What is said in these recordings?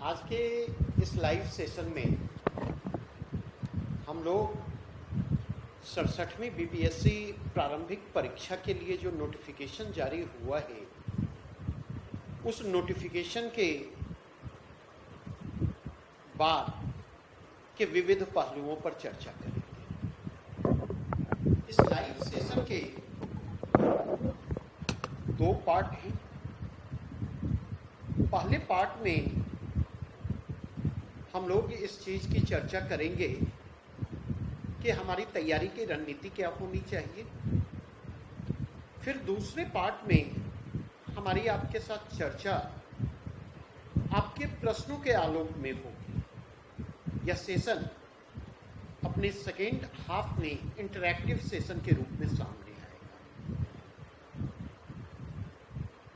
आज के इस लाइव सेशन में हम लोग 67वीं बीपीएससी प्रारंभिक परीक्षा के लिए जो नोटिफिकेशन जारी हुआ है उस नोटिफिकेशन के बाद के विविध पहलुओं पर चर्चा करेंगे। इस लाइव सेशन के दो पार्ट हैं। पहले पार्ट में हम लोग इस चीज़ की चर्चा करेंगे कि हमारी तैयारी की रणनीति क्या होनी चाहिए। फिर दूसरे पार्ट में हमारी आपके साथ चर्चा आपके प्रश्नों के आलोक में होगी। यह सेशन अपने सेकेंड हाफ में इंटरैक्टिव सेशन के रूप में सामने आएगा।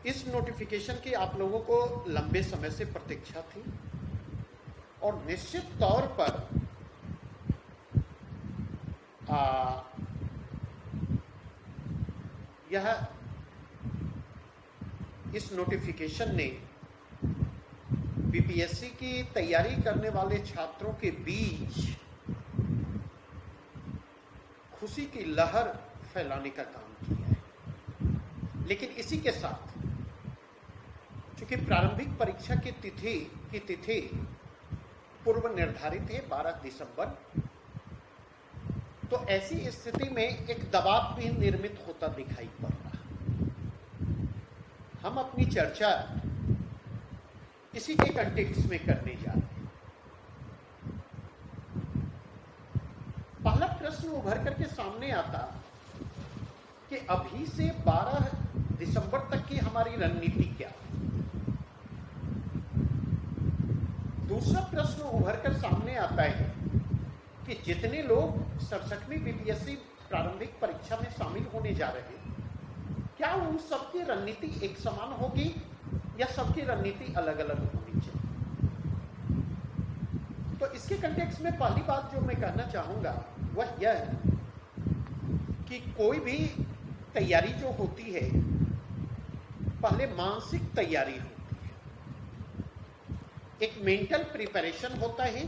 इस नोटिफिकेशन की आप लोगों को लंबे समय से प्रतीक्षा थी और निश्चित तौर पर यह इस नोटिफिकेशन ने बीपीएससी की तैयारी करने वाले छात्रों के बीच खुशी की लहर फैलाने का काम किया है। लेकिन इसी के साथ चूंकि प्रारंभिक परीक्षा की तिथि पूर्व निर्धारित है 12 दिसंबर, तो ऐसी स्थिति में एक दबाव भी निर्मित होता दिखाई पड़ रहा। हम अपनी चर्चा इसी के कंटेक्स्ट में करने जा रहे हैं। पहला प्रश्न उभर करके सामने आता कि अभी से 12 दिसंबर तक की हमारी रणनीति क्या है। दूसरा प्रश्न उभर कर सामने आता है कि जितने लोग 67वीं बीपीएससी प्रारंभिक परीक्षा में शामिल होने जा रहे हैं, क्या उन सबकी रणनीति एक समान होगी या सबकी रणनीति अलग अलग होनी चाहिए। तो इसके कंटेक्स्ट में पहली बात जो मैं कहना चाहूंगा वह यह है कि कोई भी तैयारी जो होती है पहले मानसिक तैयारी होती है, एक मेंटल प्रिपरेशन होता है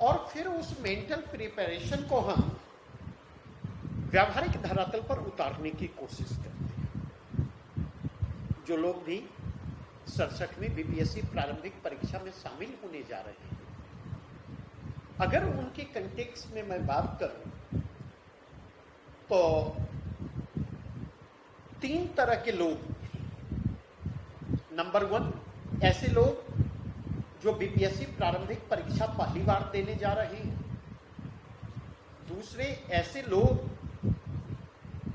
और फिर उस मेंटल प्रिपरेशन को हम व्यावहारिक धरातल पर उतारने की कोशिश करते हैं। जो लोग भी 67वीं बीपीएससी प्रारंभिक परीक्षा में शामिल होने जा रहे हैं, अगर उनके कंटेक्स्ट में मैं बात करूं तो 3 तरह के लोग। नंबर 1, ऐसे लोग जो बीपीएससी प्रारंभिक परीक्षा पहली बार देने जा रहे हैं। दूसरे, ऐसे लोग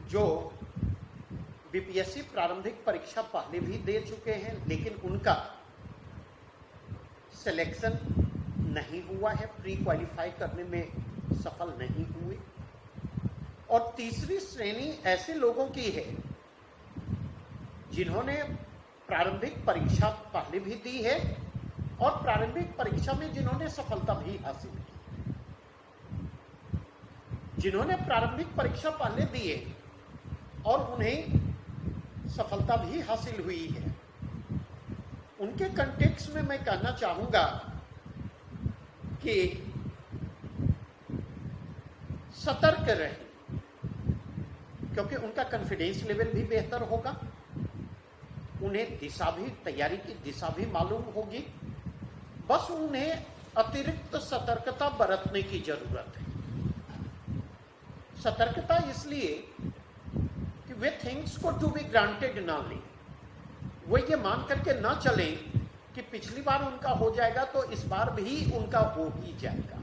जो बीपीएससी प्रारंभिक परीक्षा पहले भी दे चुके हैं लेकिन उनका सिलेक्शन नहीं हुआ है, प्री क्वालिफाई करने में सफल नहीं हुए। और तीसरी श्रेणी ऐसे लोगों की है जिन्होंने प्रारंभिक परीक्षा पहले भी दी है और प्रारंभिक परीक्षा में जिन्होंने सफलता भी हासिल की। जिन्होंने प्रारंभिक परीक्षा पहले दी है और उन्हें सफलता भी हासिल हुई है, उनके कंटेक्स्ट में मैं कहना चाहूंगा कि सतर्क रहें, क्योंकि उनका कॉन्फिडेंस लेवल भी बेहतर होगा, उन्हें तैयारी की दिशा भी मालूम होगी। बस उन्हें अतिरिक्त सतर्कता बरतने की जरूरत है। सतर्कता इसलिए कि वे थिंग्स को टू बी ग्रांटेड ना लें, वो ये मान करके ना चलें कि पिछली बार उनका हो जाएगा तो इस बार भी उनका हो ही जाएगा।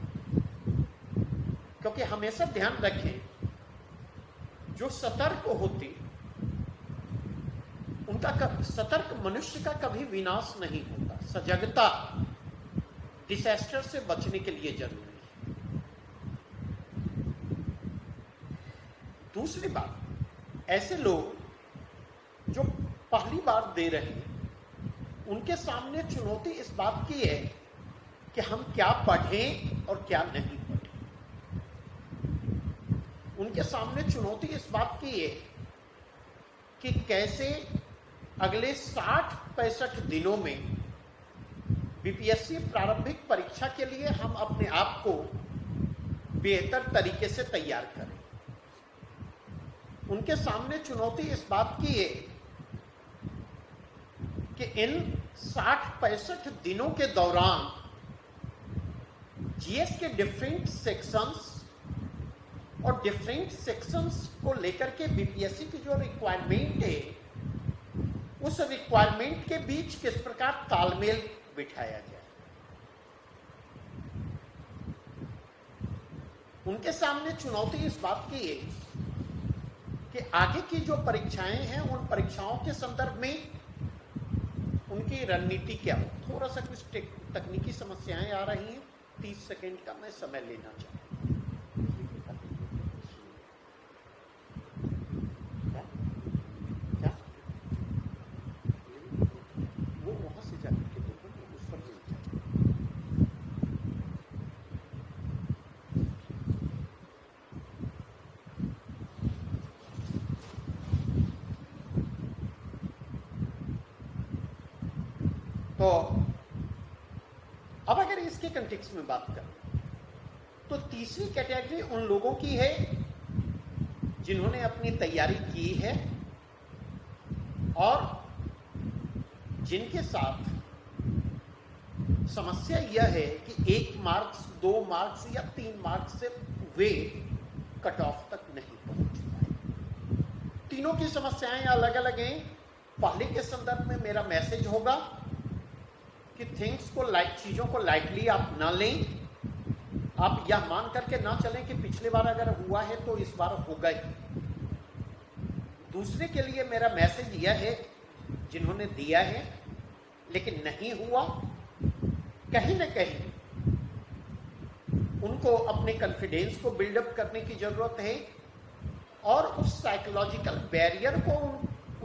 क्योंकि हमेशा ध्यान रखें, जो सतर्क होती उनका सतर्क मनुष्य का कभी विनाश नहीं होता। सजगता डिजास्टर से बचने के लिए जरूरी है। दूसरी बात, ऐसे लोग जो पहली बार दे रहे हैं उनके सामने चुनौती इस बात की है कि हम क्या पढ़ें और क्या नहीं पढ़ें। उनके सामने चुनौती इस बात की है कि कैसे अगले 60-65 दिनों में बीपीएससी प्रारंभिक परीक्षा के लिए हम अपने आप को बेहतर तरीके से तैयार करें। उनके सामने चुनौती इस बात की है कि इन 60-65 दिनों के दौरान जीएस के डिफरेंट सेक्शंस और डिफरेंट सेक्शंस को लेकर के बीपीएससी की जो रिक्वायरमेंट है, उस रिक्वायरमेंट के बीच किस प्रकार तालमेल बिठाया जाए। उनके सामने चुनौती इस बात की है कि आगे की जो परीक्षाएं हैं, उन परीक्षाओं के संदर्भ में उनकी रणनीति क्या हो। थोड़ा सा कुछ तकनीकी समस्याएं आ रही हैं, 30 सेकेंड का मैं समय लेना चाहूँगा। वो वहां से जाकर के देखो, उस पर तो अब अगर इसके कंटेक्स्ट में बात करें तो तीसरी कैटेगरी उन लोगों की है जिन्होंने अपनी तैयारी की है और जिनके साथ समस्या यह है कि 1 मार्क्स 2 मार्क्स या 3 मार्क्स से वे कट ऑफ तक नहीं पहुंच पाए। तीनों की समस्याएं अलग अलग हैं। पहले के संदर्भ में मेरा मैसेज होगा कि थिंग्स को चीजों को लाइटली आप ना लें। आप यह मान करके ना चलें कि पिछली बार अगर हुआ है तो इस बार होगा ही। दूसरे के लिए मेरा मैसेज यह है, जिन्होंने दिया है लेकिन नहीं हुआ, कहीं ना कहीं उनको अपने कॉन्फिडेंस को बिल्डअप करने की जरूरत है और उस साइकोलॉजिकल बैरियर को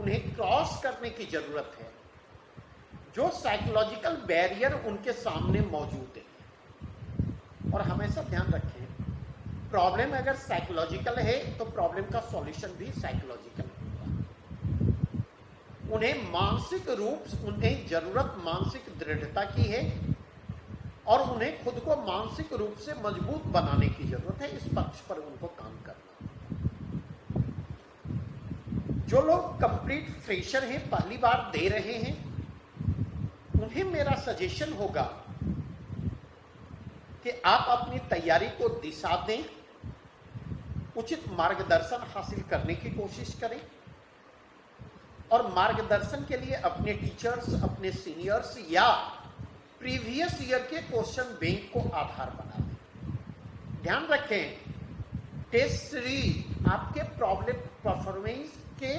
उन्हें क्रॉस करने की जरूरत है जो साइकोलॉजिकल बैरियर उनके सामने मौजूद है। और हमेशा ध्यान रखें, प्रॉब्लम अगर साइकोलॉजिकल है तो प्रॉब्लम का सॉल्यूशन भी साइकोलॉजिकल होगा। उन्हें मानसिक रूप उन्हें जरूरत मानसिक दृढ़ता की है और उन्हें खुद को मानसिक रूप से मजबूत बनाने की जरूरत है। इस पक्ष पर उनको काम करना। जो लोग कंप्लीट फ्रेशर हैं, पहली बार दे रहे हैं, उन्हें मेरा सजेशन होगा कि आप अपनी तैयारी को दिशा दें, उचित मार्गदर्शन हासिल करने की कोशिश करें और मार्गदर्शन के लिए अपने टीचर्स, अपने सीनियर्स या प्रीवियस ईयर के क्वेश्चन बैंक को आधार बना दें। ध्यान रखें, टेस्ट सीरीज आपके प्रॉब्लम परफॉर्मेंस के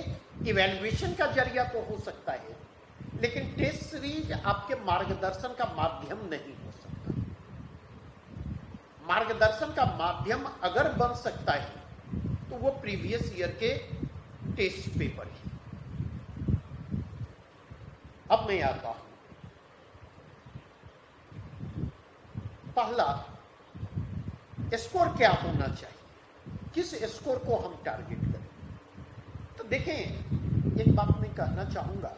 इवैल्यूएशन का जरिया तो हो सकता है, लेकिन टेस्ट सीरीज आपके मार्गदर्शन का माध्यम नहीं हो सकता। मार्गदर्शन का माध्यम अगर बन सकता है तो वो प्रीवियस ईयर के टेस्ट पेपर ही। अब मैं आता हूं, पहला स्कोर क्या होना चाहिए, किस स्कोर को हम टारगेट करें। तो देखें, एक बात मैं कहना चाहूंगा,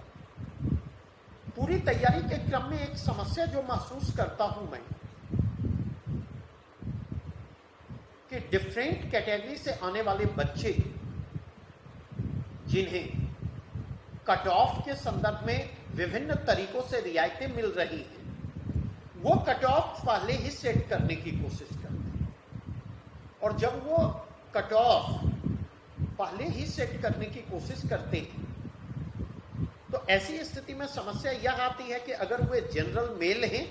पूरी तैयारी के क्रम में एक समस्या जो महसूस करता हूं मैं कि डिफरेंट कैटेगरी से आने वाले बच्चे जिन्हें कट ऑफ के संदर्भ में विभिन्न तरीकों से रियायतें मिल रही हैं, वो कट ऑफ पहले ही सेट करने की कोशिश करते हैं और जब वो कट ऑफ पहले ही सेट करने की कोशिश करते हैं तो ऐसी स्थिति में समस्या यह आती है कि अगर वे जनरल मेल हैं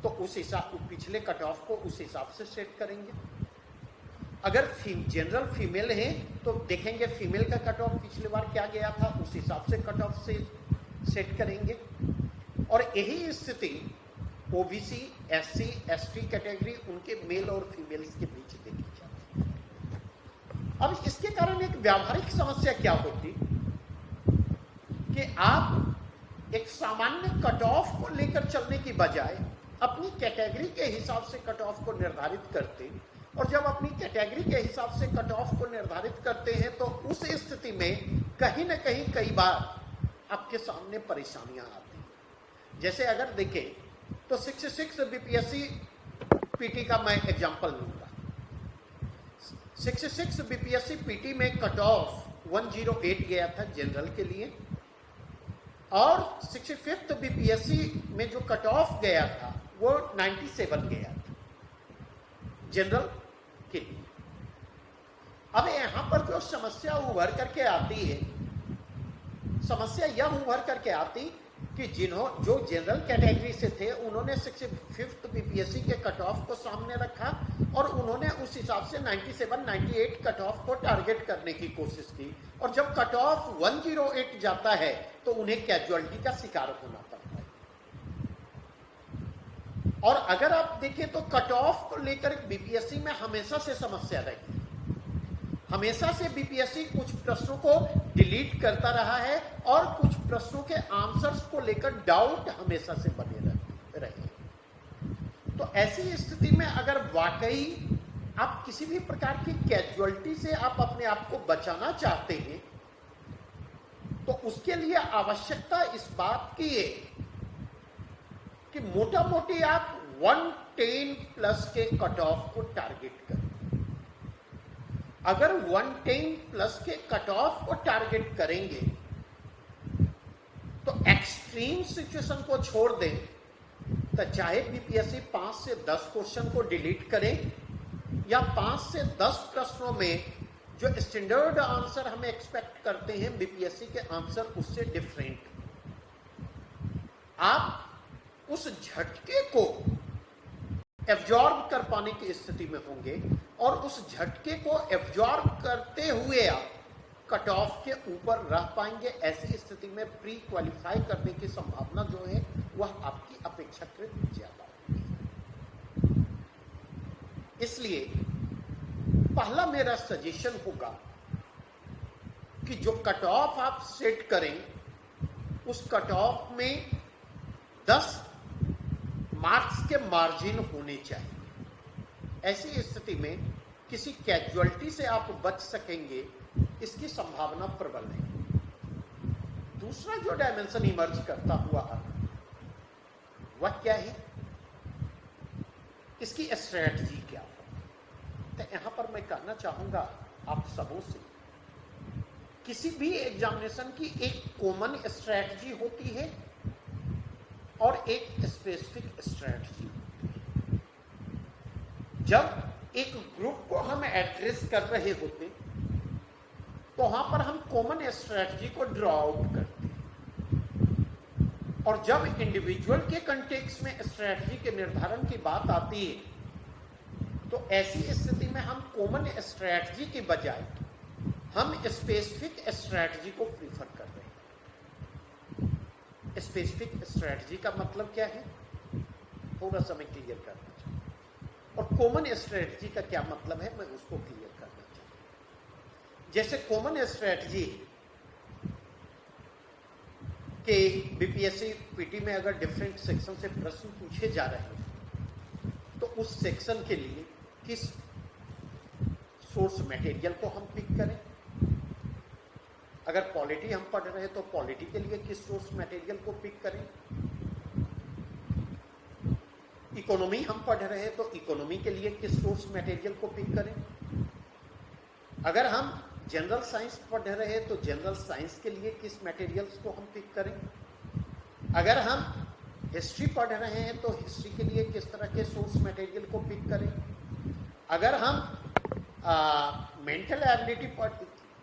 तो उस हिसाब पिछले कट ऑफ को उस हिसाब से सेट करेंगे। अगर जनरल फीमेल है तो देखेंगे फीमेल का कट ऑफ पिछली बार क्या गया था, उस हिसाब से कट ऑफ से सेट करेंगे। और यही स्थिति ओबीसी, एससी, एसटी कैटेगरी उनके मेल और फीमेल्स के बीच देखी जाती है। अब इसके कारण एक व्यावहारिक समस्या क्या होती कि आप एक सामान्य कट ऑफ को लेकर चलने की बजाय अपनी कैटेगरी के हिसाब से कट ऑफ को निर्धारित करते, और जब अपनी कैटेगरी के हिसाब से कट ऑफ को निर्धारित करते हैं तो उस स्थिति में कहीं ना कहीं कई बार आपके सामने परेशानियां आती हैं। जैसे अगर देखें तो 66 बीपीएससी पीटी का मैं एग्जांपल लूंगा। 66 बीपीएससी पीटी में कट ऑफ 108 गया था जनरल के लिए, और 65th बीपीएससी में जो कट ऑफ गया था वो 97 गया था जनरल के लिए। अब यहां पर जो समस्या उभर करके आती है, समस्या यह उभर करके आती कि जो जनरल कैटेगरी से थे उन्होंने 65th बीपीएससी के कट ऑफ को सामने रखा और उन्होंने उस हिसाब से 97, 98 कट ऑफ को टारगेट करने की कोशिश की, और जब कट ऑफ 108 जाता है तो उन्हें कैजुअलिटी का शिकार होना पड़ता है। और अगर आप देखें तो कट ऑफ को लेकर बीपीएससी में हमेशा से समस्या रही, हमेशा से बीपीएससी कुछ प्रश्नों को डिलीट करता रहा है और कुछ प्रश्नों के आंसर्स को लेकर डाउट हमेशा से बने रहे। तो ऐसी स्थिति में अगर वाकई आप किसी भी प्रकार की कैजुअलिटी से आप अपने आप को बचाना चाहते हैं तो उसके लिए आवश्यकता इस बात की है कि मोटा मोटी आप 110 प्लस के कट ऑफ को टारगेट करें। अगर 110 प्लस के कट ऑफ को टारगेट करेंगे तो एक्सट्रीम सिचुएशन को छोड़ दें, तो चाहे बीपीएससी 5 से 10 क्वेश्चन को डिलीट करें या 5 से 10 प्रश्नों में जो स्टैंडर्ड आंसर हमें एक्सपेक्ट करते हैं बीपीएससी के आंसर उससे डिफरेंट, आप उस झटके को एब्जॉर्ब कर पाने की स्थिति में होंगे और उस झटके को एब्जॉर्ब करते हुए आप कट ऑफ के ऊपर रह पाएंगे। ऐसी स्थिति में प्री क्वालिफाई करने की संभावना जो है वह आपकी अपेक्षाकृत ज्यादा होगी। इसलिए पहला मेरा सजेशन होगा कि जो कट ऑफ आप सेट करें उस कट ऑफ में 10 मार्क्स के मार्जिन होने चाहिए। ऐसी स्थिति में किसी कैजुअलिटी से आप बच सकेंगे, इसकी संभावना प्रबल है। दूसरा जो डायमेंशन इमर्ज करता हुआ आ रहा है वह क्या है, इसकी स्ट्रैटेजी क्या हो। तो यहां पर मैं कहना चाहूंगा आप सबों से, किसी भी एग्जामिनेशन की एक कॉमन स्ट्रैटेजी होती है और एक स्पेसिफिक स्ट्रैटेजी होती है। जब एक ग्रुप को हम एड्रेस कर रहे होते तो वहां पर हम कॉमन स्ट्रैटेजी को ड्रॉ आउट करते हैं, और जब इंडिविजुअल के कंटेक्स्ट में स्ट्रैटेजी के निर्धारण की बात आती है तो ऐसी स्थिति में हम कॉमन स्ट्रैटेजी के बजाय हम स्पेसिफिक स्ट्रैटेजी को प्रीफर कर रहे हैं। स्पेसिफिक स्ट्रैटेजी का मतलब क्या है, थोड़ा सा मैं क्लियर करना चाहूँ, और कॉमन स्ट्रैटेजी का क्या मतलब है मैं उसको क्लियर करना चाहूँ। जैसे कॉमन स्ट्रैटेजी के बीपीएससी पीटी में अगर डिफरेंट सेक्शन से प्रश्न पूछे जा रहे हैं तो उस सेक्शन के लिए किस सोर्स मटेरियल को हम पिक करें। अगर पॉलिटी हम पढ़ रहे हैं तो पॉलिटी के लिए किस सोर्स मटेरियल को पिक करें। इकोनॉमी हम पढ़ रहे हैं तो इकोनॉमी के लिए किस सोर्स मटेरियल को पिक करें। अगर हम जनरल साइंस पढ़ रहे हैं तो जनरल साइंस के लिए किस मटेरियल्स को हम पिक करें। अगर हम हिस्ट्री पढ़ रहे हैं तो हिस्ट्री के लिए किस तरह के सोर्स मटेरियल को पिक करें। अगर हम मेंटल एबिलिटी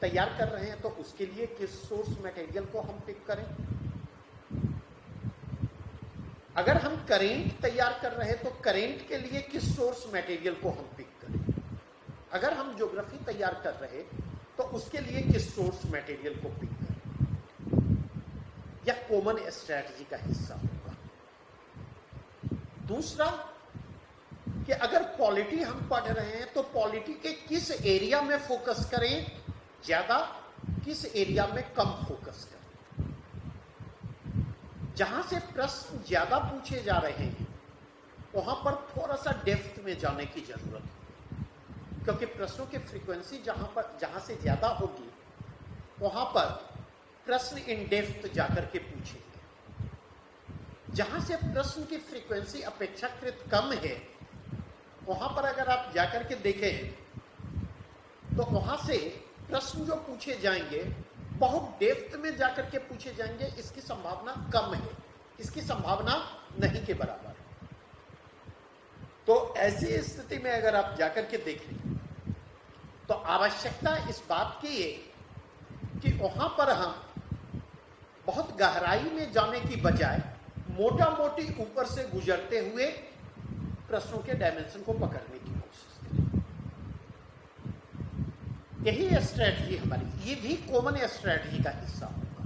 तैयार कर रहे हैं तो उसके लिए किस सोर्स मटेरियल को हम पिक करें। अगर हम करेंट तैयार कर रहे हैं तो करेंट के लिए किस सोर्स मटेरियल को हम पिक करें। अगर हम ज्योग्राफी तैयार कर रहे हैं तो उसके लिए किस सोर्स मटेरियल को पिक करें। यह कॉमन स्ट्रैटेजी का हिस्सा होगा। दूसरा कि अगर पॉलिटी हम पढ़ रहे हैं तो पॉलिटी के किस एरिया में फोकस करें ज्यादा, किस एरिया में कम फोकस करें। जहां से प्रश्न ज्यादा पूछे जा रहे हैं वहां पर थोड़ा सा डेप्थ में जाने की जरूरत है, क्योंकि प्रश्नों की फ्रीक्वेंसी जहां से ज्यादा होगी वहां पर प्रश्न इन डेप्थ जाकर के पूछेंगे। जहां से प्रश्न की फ्रीक्वेंसी अपेक्षाकृत कम है, वहां पर अगर आप जाकर के देखें तो वहां से प्रश्न जो पूछे जाएंगे बहुत डेप्थ में जाकर के पूछे जाएंगे, इसकी संभावना कम है, इसकी संभावना नहीं के बराबर है। तो ऐसी स्थिति में अगर आप जाकर के देखें तो आवश्यकता इस बात की है कि वहां पर हम बहुत गहराई में जाने की बजाय मोटा मोटी ऊपर से गुजरते हुए प्रश्नों के डायमेंशन को पकड़ने की कोशिश करें। यही स्ट्रैटेजी हमारी, ये भी कॉमन स्ट्रैटेजी का हिस्सा होगा,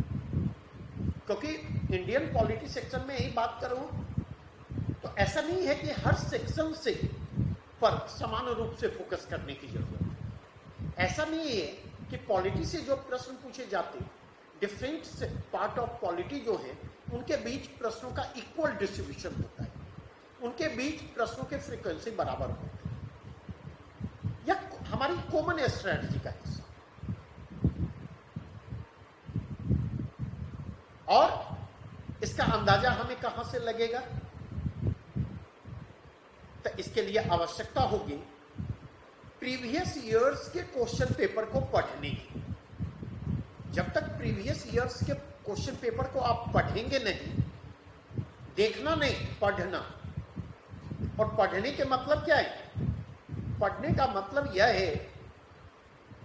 क्योंकि इंडियन पॉलिटी सेक्शन में यही बात करूं तो ऐसा नहीं है कि हर सेक्शन से पर समान रूप से फोकस करने की जरूरत है। ऐसा नहीं है कि पॉलिटी से जो प्रश्न पूछे जाते, डिफरेंट पार्ट ऑफ पॉलिटी जो है उनके बीच प्रश्नों का इक्वल डिस्ट्रीब्यूशन होता है, उनके बीच प्रश्नों के फ्रीक्वेंसी बराबर होती है। यह हमारी कॉमन स्ट्रैटेजी का हिस्सा। और इसका अंदाजा हमें कहां से लगेगा? तो इसके लिए आवश्यकता होगी प्रीवियस ईयर्स के क्वेश्चन पेपर को पढ़ने की। जब तक प्रीवियस ईयर्स के क्वेश्चन पेपर को आप पढ़ेंगे नहीं, देखना नहीं, पढ़ना। और पढ़ने के मतलब क्या है? पढ़ने का मतलब यह है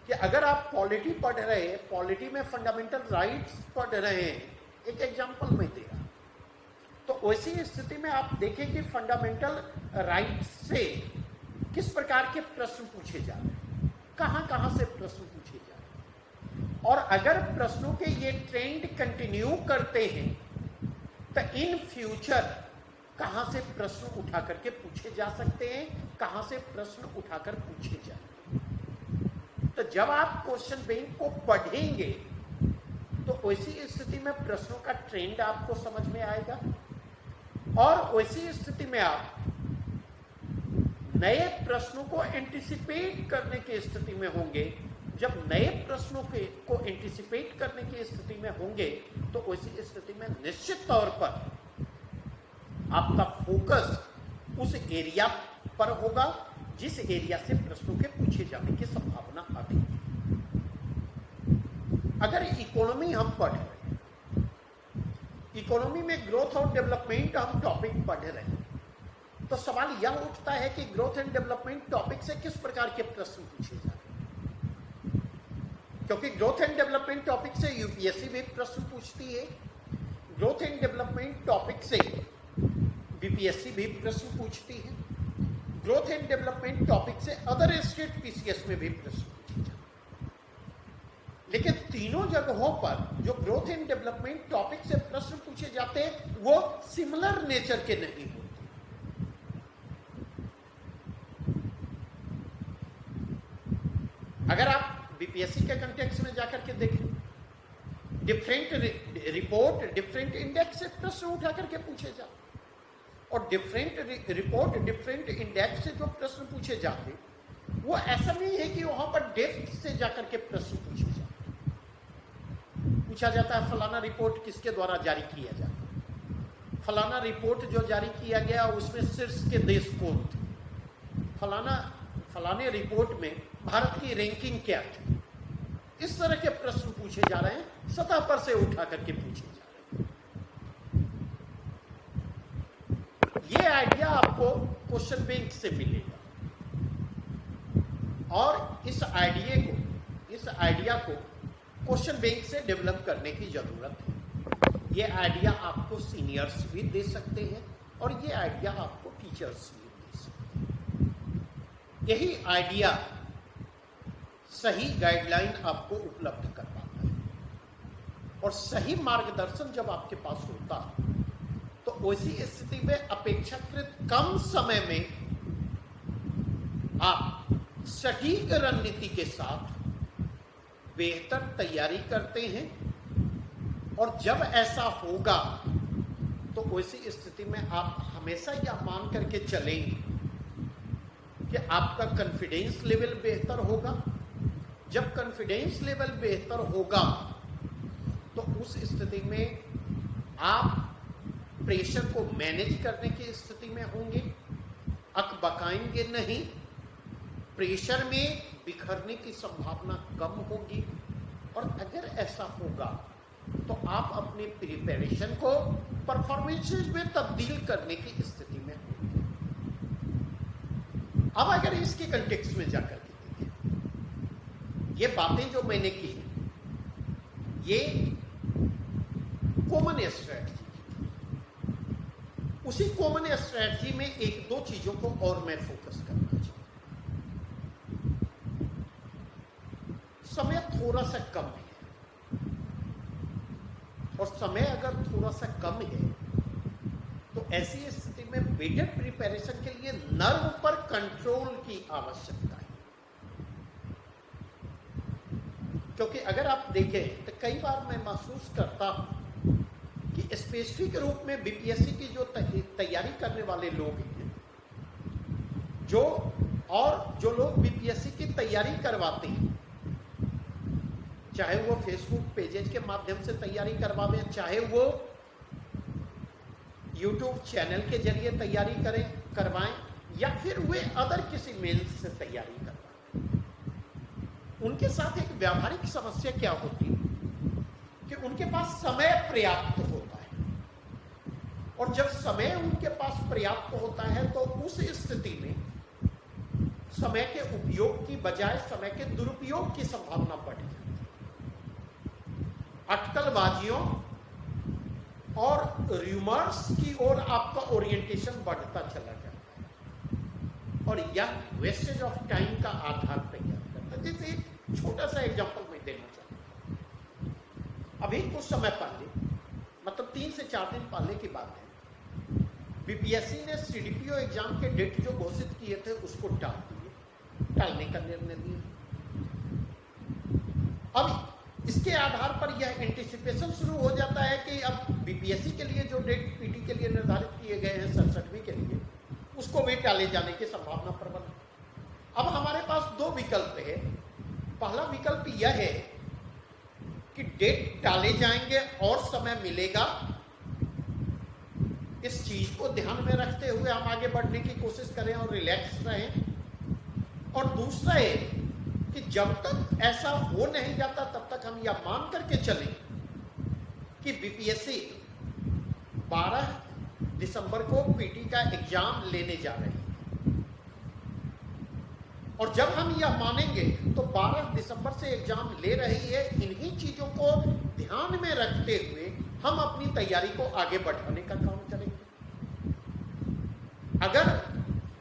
कि अगर आप पॉलिटी पढ़ रहे हैं, पॉलिटी में फंडामेंटल राइट्स पढ़ रहे हैं, एक एग्जांपल मैं दे रहा हूं, तो वैसी स्थिति में आप देखें कि फंडामेंटल राइट्स से किस प्रकार के प्रश्न पूछे जा रहे हैं, कहां कहां से प्रश्न पूछे जा रहे हैं। और अगर प्रश्नों के ये ट्रेंड कंटिन्यू करते हैं तो इन फ्यूचर कहां से प्रश्न उठा करके पूछे जा सकते हैं, कहां से प्रश्न उठाकर पूछे जाएंगे। तो जब आप क्वेश्चन बैंक को पढ़ेंगे तो वैसी स्थिति में प्रश्नों का ट्रेंड आपको समझ में आएगा, और वैसी स्थिति में आप नए प्रश्नों को एंटिसिपेट करने की स्थिति में होंगे। जब नए प्रश्नों को एंटिसिपेट करने की स्थिति में होंगे तो उसी स्थिति में निश्चित तौर पर आपका फोकस उस एरिया पर होगा जिस एरिया से प्रश्नों के पूछे जाने की संभावना अधिक है। अगर इकोनॉमी हम पढ़ रहे हैं, इकोनॉमी में ग्रोथ और डेवलपमेंट हम टॉपिक पढ़ रहे हैं, तो सवाल यह उठता है कि ग्रोथ एंड डेवलपमेंट टॉपिक से किस प्रकार के प्रश्न पूछे जा रहे हैं। क्योंकि ग्रोथ एंड डेवलपमेंट टॉपिक से यूपीएससी भी प्रश्न पूछती है, ग्रोथ एंड डेवलपमेंट टॉपिक से बीपीएससी भी प्रश्न पूछती है, ग्रोथ एंड डेवलपमेंट टॉपिक से अदर स्टेट पीसीएस में भी प्रश्न पूछे जाते हैं। लेकिन तीनों जगहों पर जो ग्रोथ एंड डेवलपमेंट टॉपिक से प्रश्न पूछे जाते हैं वो सिमिलर नेचर के नहीं होते। अगर आप बीपीएससी के कंटेक्स्ट में जाकर के देखें, डिफरेंट रिपोर्ट डिफरेंट इंडेक्स से प्रश्न उठा करके पूछे जाते, और डिफरेंट रिपोर्ट डिफरेंट इंडेक्स से जो प्रश्न पूछे जाते वो ऐसा नहीं है कि वहां पर डेप्थ से जाकर के प्रश्न पूछे जाते। पूछा जाता है फलाना रिपोर्ट किसके द्वारा जारी किया जाता है, फलाना रिपोर्ट जो जारी किया गया उसमें शीर्ष के देश कौन थे, फलाने रिपोर्ट में भारत की रैंकिंग क्या थी। इस तरह के प्रश्न पूछे जा रहे हैं, सतह पर से उठा करके पूछे जा रहे हैं। ये आइडिया आपको क्वेश्चन बैंक से मिलेगा, और इस आइडिया को क्वेश्चन बैंक से डेवलप करने की जरूरत है। ये आइडिया आपको सीनियर्स भी दे सकते हैं, और ये आइडिया आपको टीचर्स भी दे सकते हैं। यही आइडिया सही गाइडलाइन आपको उपलब्ध करवाता है, और सही मार्गदर्शन जब आपके पास होता है तो उसी स्थिति में अपेक्षाकृत कम समय में आप सटीक रणनीति के साथ बेहतर तैयारी करते हैं। और जब ऐसा होगा तो उसी स्थिति में आप हमेशा यह मान करके चलेंगे कि आपका कॉन्फिडेंस लेवल बेहतर होगा। जब कॉन्फिडेंस लेवल बेहतर होगा तो उस स्थिति में आप प्रेशर को मैनेज करने की स्थिति में होंगे, अकबकाएंगे नहीं, प्रेशर में बिखरने की संभावना कम होगी। और अगर ऐसा होगा तो आप अपने प्रिपरेशन को परफॉर्मेंसेस में तब्दील करने की स्थिति में होंगे। अब अगर इसके कंटेक्स्ट में जाकर के देखें, ये बातें जो मैंने की ये कॉमन स्ट्रेटजी, उसी कॉमन स्ट्रेटजी में एक दो चीजों को और मैं फोकस करना चाहूंगा। समय थोड़ा सा कम है, और समय अगर थोड़ा सा कम है तो ऐसी स्थिति में बेटर प्रिपरेशन के लिए नर्व पर कंट्रोल की आवश्यकता है। क्योंकि अगर आप देखें तो कई बार मैं महसूस करता हूं कि स्पेसिफिक रूप में बीपीएससी की जो तैयारी करने वाले लोग हैं, जो लोग बीपीएससी की तैयारी करवाते हैं, चाहे वो फेसबुक पेजेज के माध्यम से तैयारी करवावे, चाहे वो यूट्यूब चैनल के जरिए तैयारी करवाएं, या फिर वे अदर किसी मेंस से तैयारी करवाएं, उनके साथ एक व्यावहारिक समस्या क्या होती है कि उनके पास समय पर्याप्त होता है। और जब समय उनके पास पर्याप्त होता है तो उस स्थिति में समय के उपयोग की बजाय समय के दुरुपयोग की संभावना बढ़ जाती है। अटकलबाजियों और र्यूमर्स की ओर आपका ओरिएंटेशन बढ़ता चला जाता है, और यह वेस्टेज ऑफ टाइम का आधार तैयार करता है। जैसे एक छोटा सा एग्जांपल मैं देना चाहता हूं। अभी कुछ समय पहले, मतलब 3 से 4 दिन पहले की बात है, बीपीएससी ने सीडीपीओ एग्जाम के डेट जो घोषित किए थे उसको टालने का निर्णय लिया। अब इसके आधार पर यह एंटिसिपेशन शुरू हो जाता है कि अब बीपीएससी के लिए जो डेट पीटी के लिए निर्धारित किए गए हैं 67वीं के लिए, उसको भी टाले जाने की संभावना प्रबल है। अब हमारे पास 2 विकल्प है। पहला विकल्प यह है कि डेट टाले जाएंगे और समय मिलेगा, इस चीज को ध्यान में रखते हुए हम आगे बढ़ने की कोशिश करें और रिलैक्स रहें। और दूसरा है कि जब तक ऐसा हो नहीं जाता तब तक हम यह मान करके चलें कि बीपीएससी 12 दिसंबर को पीटी का एग्जाम लेने जा रहे हैं। और जब हम यह मानेंगे तो 12 दिसंबर से एग्जाम ले रही है, इन्हीं चीजों को ध्यान में रखते हुए हम अपनी तैयारी को आगे बढ़ाने का काम करेंगे। अगर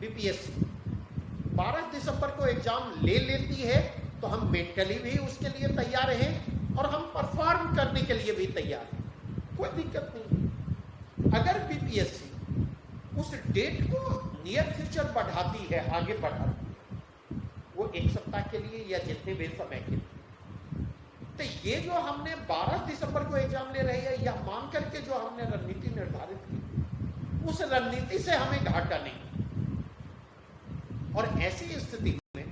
बीपीएससी 12 दिसंबर को एग्जाम ले लेती है तो हम मेंटली भी उसके लिए तैयार हैं और हम परफॉर्म करने के लिए भी तैयार हैं, कोई दिक्कत नहीं। अगर बीपीएससी उस डेट को नियर फ्यूचर बढ़ाती है, आगे बढ़ाती है, वो 1 सप्ताह के लिए या जितने भी समय के लिए, तो ये जो हमने 12 दिसंबर को एग्जाम ले रही है, यह मान करके जो हमने रणनीति निर्धारित की, उस रणनीति से हमें घाटा नहीं। और ऐसी स्थिति में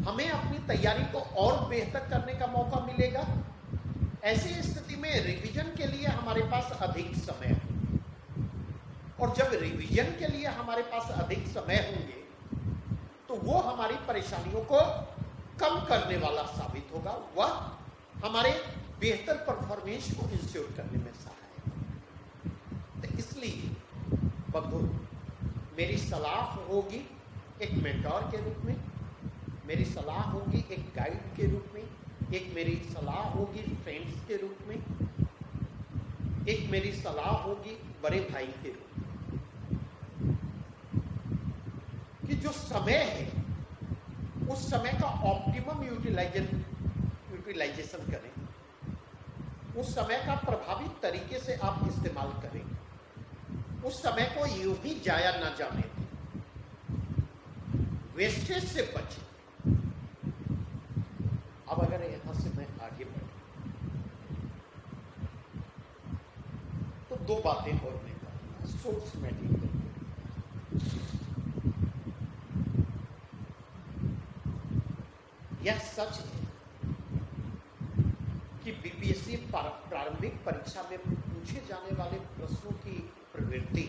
हमें अपनी तैयारी को और बेहतर करने का मौका मिलेगा। ऐसी स्थिति में रिवीजन के लिए हमारे पास अधिक समय है, और जब रिवीजन के लिए हमारे पास अधिक समय होंगे तो वो हमारी परेशानियों को कम करने वाला साबित होगा, वह हमारे बेहतर परफॉर्मेंस को इंश्योर करने में सहायक होगा। तो इसलिए बंधु, मेरी सलाह होगी एक मेंटोर के रूप में, मेरी सलाह होगी एक गाइड के रूप में, एक मेरी सलाह होगी फ्रेंड्स के रूप में, एक मेरी सलाह होगी बड़े भाई के रूप में, कि जो समय है उस समय का ऑप्टिमम यूटिलाइजेशन करें, उस समय का प्रभावी तरीके से आप इस्तेमाल करें, उस समय को यूं ही जाया ना जाने दें, वेस्टेज से बचें। अब अगर यहां से मैं आगे बढ़ूं तो 2 बातें और मैं करूंगा। सोर्स मटेरियल, यह सच है कि बीपीएससी प्रारंभिक परीक्षा में पूछे जाने वाले प्रश्नों की प्रवृत्ति,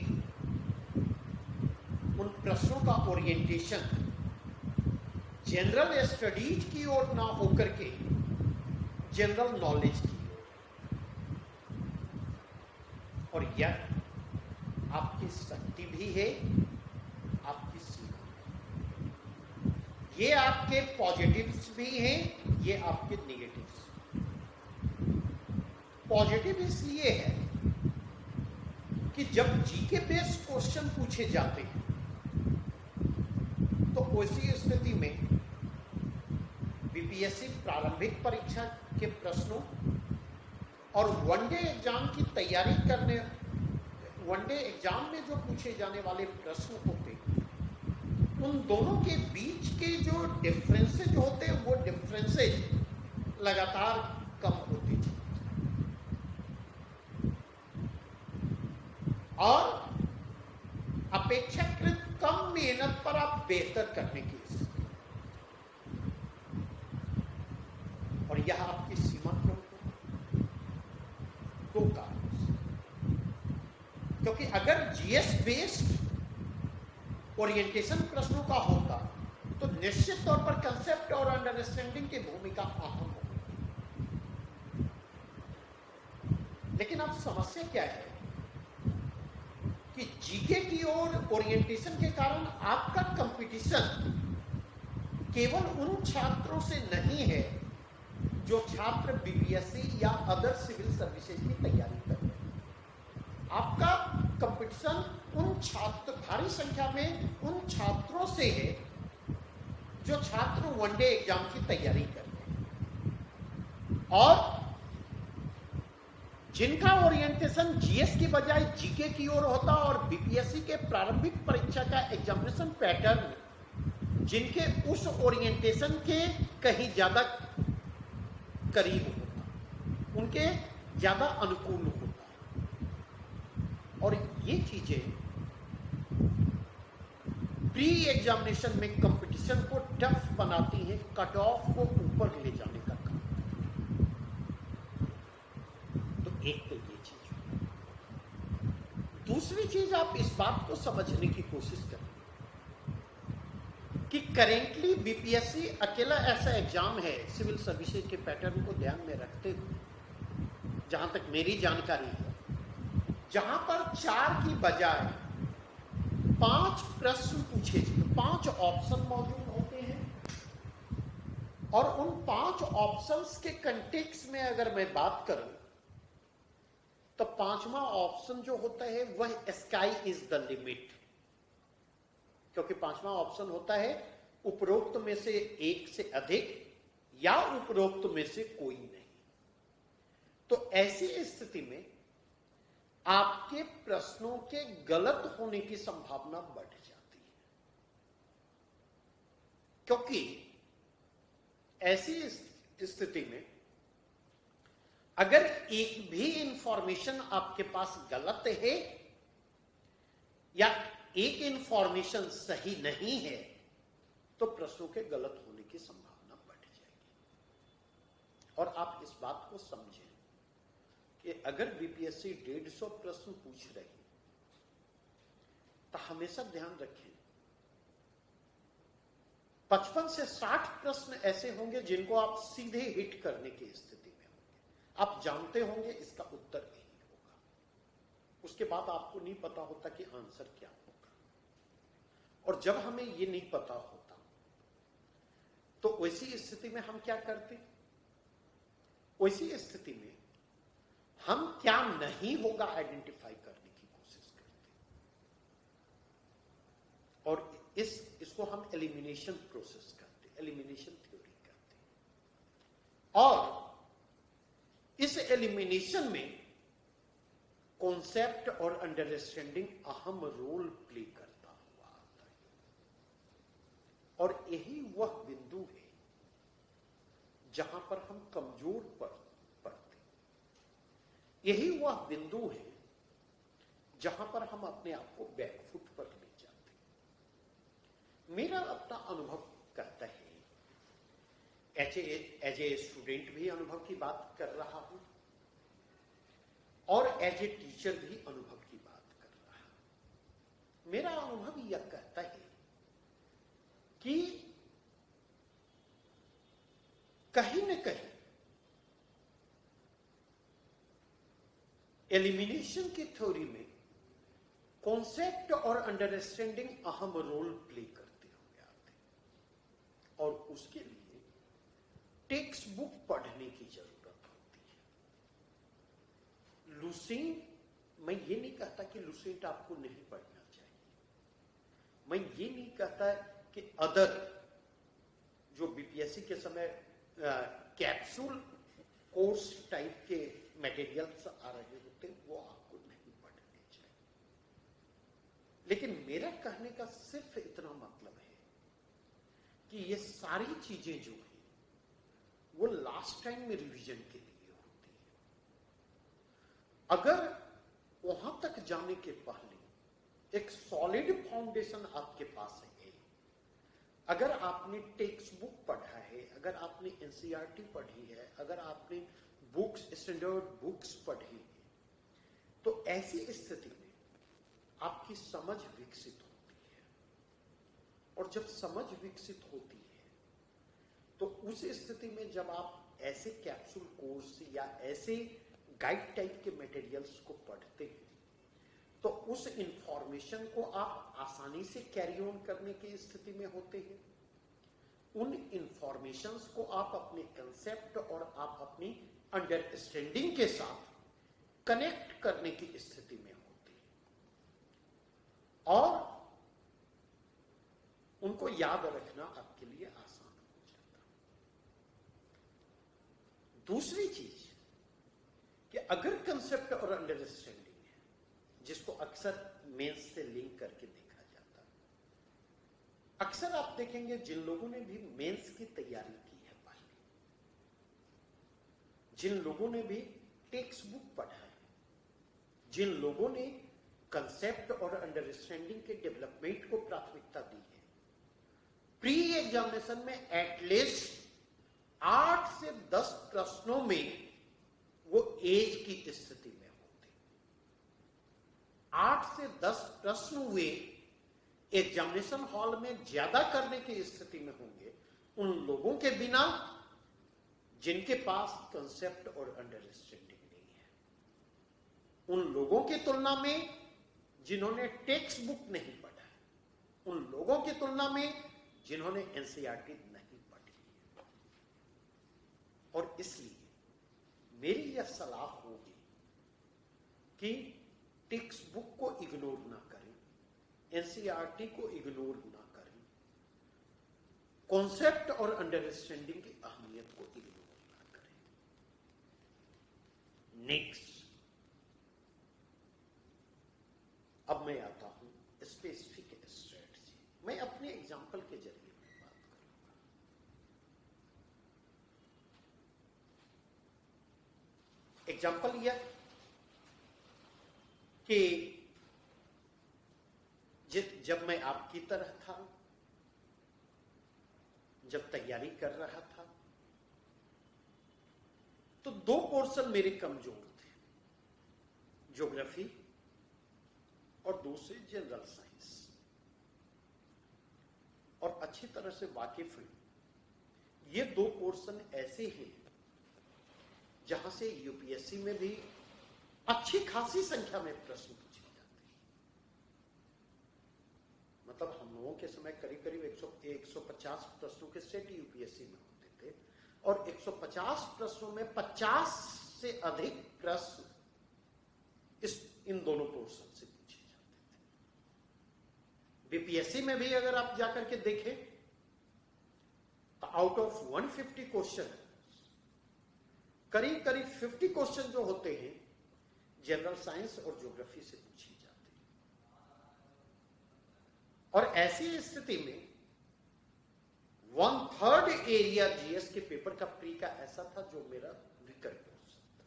उन प्रश्नों का ओरिएंटेशन जनरल स्टडीज की ओर ना होकर के जनरल नॉलेज की ओर। और यह आपकी शक्ति भी है, आपकी सीमा है। ये आपके पॉजिटिव्स भी हैं, ये आपके नेगेटिव्स। पॉजिटिव इसलिए है कि जब जीके बेस्ड क्वेश्चन पूछे जाते हैं तो उसी स्थिति में बीपीएससी प्रारंभिक परीक्षा के प्रश्नों और वनडे एग्जाम की तैयारी करने, वनडे एग्जाम में जो पूछे जाने वाले प्रश्न होते, उन दोनों के बीच के जो डिफरेंसेज होते हैं, वो डिफरेंसेज लगातार कम होते हैं और अपेक्षाकृत कम मेहनत पर आप बेहतर करने की स्थिति। और यह आपकी सीमा क्यों है? दो कारण से। क्योंकि अगर जीएस बेस्ड ओरिएंटेशन प्रश्नों का होता तो निश्चित तौर पर कंसेप्ट और अंडरस्टैंडिंग की भूमिका अहम होगी। लेकिन अब समस्या क्या है कि जीके की ओर ओरिएंटेशन के कारण आपका कंपटीशन केवल उन छात्रों से नहीं है जो छात्र बीपीएससी या अदर सिविल सर्विसेज की तैयारी कर रहे हैं। आपका कंपटीशन उन छात्र, भारी संख्या में उन छात्रों से है जो छात्र वनडे एग्जाम की तैयारी कर रहे हैं और जिनका ओरिएंटेशन जीएस की बजाय जीके की ओर होता और बीपीएससी के प्रारंभिक परीक्षा का एग्जामिनेशन पैटर्न जिनके उस ओरिएंटेशन के कहीं ज्यादा करीब होता, उनके ज्यादा अनुकूल होता। और ये चीजें प्री एग्जामिनेशन में कंपटीशन को टफ बनाती हैं, कट ऑफ को ऊपर ले जाने का काम। तो एक तो ये चीज। दूसरी चीज, आप इस बात को समझने की कोशिश करें कि करेंटली बीपीएससी अकेला ऐसा एग्जाम है सिविल सर्विसेज के पैटर्न को ध्यान में रखते हुए, जहां तक मेरी जानकारी है, जहां पर 4 की बजाय 5 प्रश्न पूछे जाते, 5 ऑप्शन मौजूद होते हैं और उन 5 ऑप्शंस के कंटेक्स्ट में अगर मैं बात करूं तो 5वां ऑप्शन जो होता है वह स्काई इज द लिमिट। क्योंकि 5वां ऑप्शन होता है उपरोक्त में से एक से अधिक या उपरोक्त में से कोई नहीं। तो ऐसी स्थिति में आपके प्रश्नों के गलत होने की संभावना बढ़ जाती है। क्योंकि ऐसी स्थिति में अगर एक भी इंफॉर्मेशन आपके पास गलत है या एक इंफॉर्मेशन सही नहीं है तो प्रश्नों के गलत होने की संभावना बढ़ जाएगी। और आप इस बात को समझें कि अगर बीपीएससी 150 प्रश्न पूछ रही तो हमेशा ध्यान रखें 55 से 60 प्रश्न ऐसे होंगे जिनको आप सीधे हिट करने की स्थिति में होंगे। आप जानते होंगे इसका उत्तर यही होगा, उसके बाद आपको नहीं पता होता कि आंसर क्या होगा। और जब हमें ये नहीं पता होता तो वैसी स्थिति में हम क्या करते? वैसी स्थिति में हम क्या नहीं होगा आइडेंटिफाई करने की कोशिश करते और इसको हम एलिमिनेशन प्रोसेस करते, एलिमिनेशन थ्योरी करते। और इस एलिमिनेशन में कॉन्सेप्ट और अंडरस्टैंडिंग अहम रोल प्ले करता हुआ आता है। और यही वह बिंदु है जहां पर हम कमजोर पड़ते, यही वह बिंदु है जहां पर हम अपने आप को बैकफुट पर ले जाते हैं। मेरा अपना अनुभव कहता है, एज ए स्टूडेंट भी अनुभव की बात कर रहा हूं और एज ए टीचर भी अनुभव की बात कर रहा मेरा अनुभव यह कहता है कि कहीं न कहीं एलिमिनेशन की थ्योरी में कॉन्सेप्ट और अंडरस्टैंडिंग अहम रोल प्ले करते हुए आते हैं और उसके लिए टेक्स्ट बुक पढ़ने की जरूरत होती है। लुसेंट, मैं ये नहीं कहता कि लुसेंट आपको नहीं पढ़ना चाहिए, मैं ये नहीं कहता कि अदर जो बीपीएससी के समय कैप्सूल कोर्स टाइप के मटेरियल्स आ रहे होते वो आपको नहीं पढ़ने चाहिए, लेकिन मेरा कहने का सिर्फ इतना मतलब है कि ये सारी चीजें जो है वो लास्ट टाइम में रिवीजन के लिए होती है। अगर वहां तक जाने के पहले एक सॉलिड फाउंडेशन आपके पास है, अगर आपने टेक्स्ट बुक पढ़ा है, अगर आपने एनसीईआरटी पढ़ी है, अगर आपने बुक्स, स्टैंडर्ड बुक्स पढ़ी है, तो ऐसी स्थिति में आपकी समझ विकसित होती है। और जब समझ विकसित होती है तो उस स्थिति में जब आप ऐसे कैप्सूल कोर्स या ऐसे गाइड टाइप के मटेरियल्स को पढ़ते हैं तो उस इंफॉर्मेशन को आप आसानी से कैरी ऑन करने की स्थिति में होते हैं। उन इंफॉर्मेशंस को आप अपने कंसेप्ट और आप अपनी अंडरस्टैंडिंग के साथ कनेक्ट करने की स्थिति में होते हैं और उनको याद रखना आपके लिए आसान हो जाता है। दूसरी चीज कि अगर कंसेप्ट और अंडरस्टैंडिंग जिसको अक्सर मेंस से लिंक करके देखा जाता है, अक्सर आप देखेंगे जिन लोगों ने भी मेंस की तैयारी की है पहले, जिन लोगों ने भी टेक्स्ट बुक पढ़ा है, जिन लोगों ने कंसेप्ट और अंडरस्टैंडिंग के डेवलपमेंट को प्राथमिकता दी है, प्री एग्जामिनेशन में एटलीस्ट 8 से 10 प्रश्नों में वो एज की स्थिति में 8 से 10 प्रश्न हुए एग्जामिनेशन हॉल में ज्यादा करने की स्थिति में होंगे उन लोगों के बिना जिनके पास कंसेप्ट और अंडरस्टैंडिंग नहीं है, उन लोगों की तुलना में जिन्होंने टेक्स्ट बुक नहीं पढ़ा है, उन लोगों की तुलना में जिन्होंने एनसीईआरटी नहीं पढ़ी है। और इसलिए मेरी यह सलाह होगी कि टेक्स्ट बुक को इग्नोर ना करें, एनसीईआरटी को इग्नोर ना करें, कॉन्सेप्ट और अंडरस्टैंडिंग की अहमियत को इग्नोर ना करें। नेक्स्ट, अब मैं आता हूं स्पेसिफिक स्ट्रेटजी। मैं अपने एग्जांपल के जरिए में बात करूंगा। एग्जांपल यह कि जब मैं आपकी तरह था, जब तैयारी कर रहा था, तो 2 पोर्शन मेरे कमजोर थे, ज्योग्राफी और दूसरे जनरल साइंस। और अच्छी तरह से वाकिफ हैं, ये 2 पोर्शन ऐसे हैं जहां से यूपीएससी में भी अच्छी खासी संख्या में प्रश्न पूछे जाते हैं। मतलब हम लोगों के समय करीब करीब 150 प्रश्नों के सेट यूपीएससी में होते थे और 150 प्रश्नों में 50 से अधिक प्रश्न इन दोनों पोर्शन से पूछे जाते थे। बीपीएससी में भी अगर आप जाकर के देखें तो आउट ऑफ 150 क्वेश्चन करीब करीब 50 क्वेश्चन जो होते हैं जनरल साइंस और ज्योग्राफी से पूछी जाती है। और ऐसी स्थिति में 1/3 एरिया जीएस के पेपर का प्री का ऐसा था जो मेरा वीकर पोर्शन था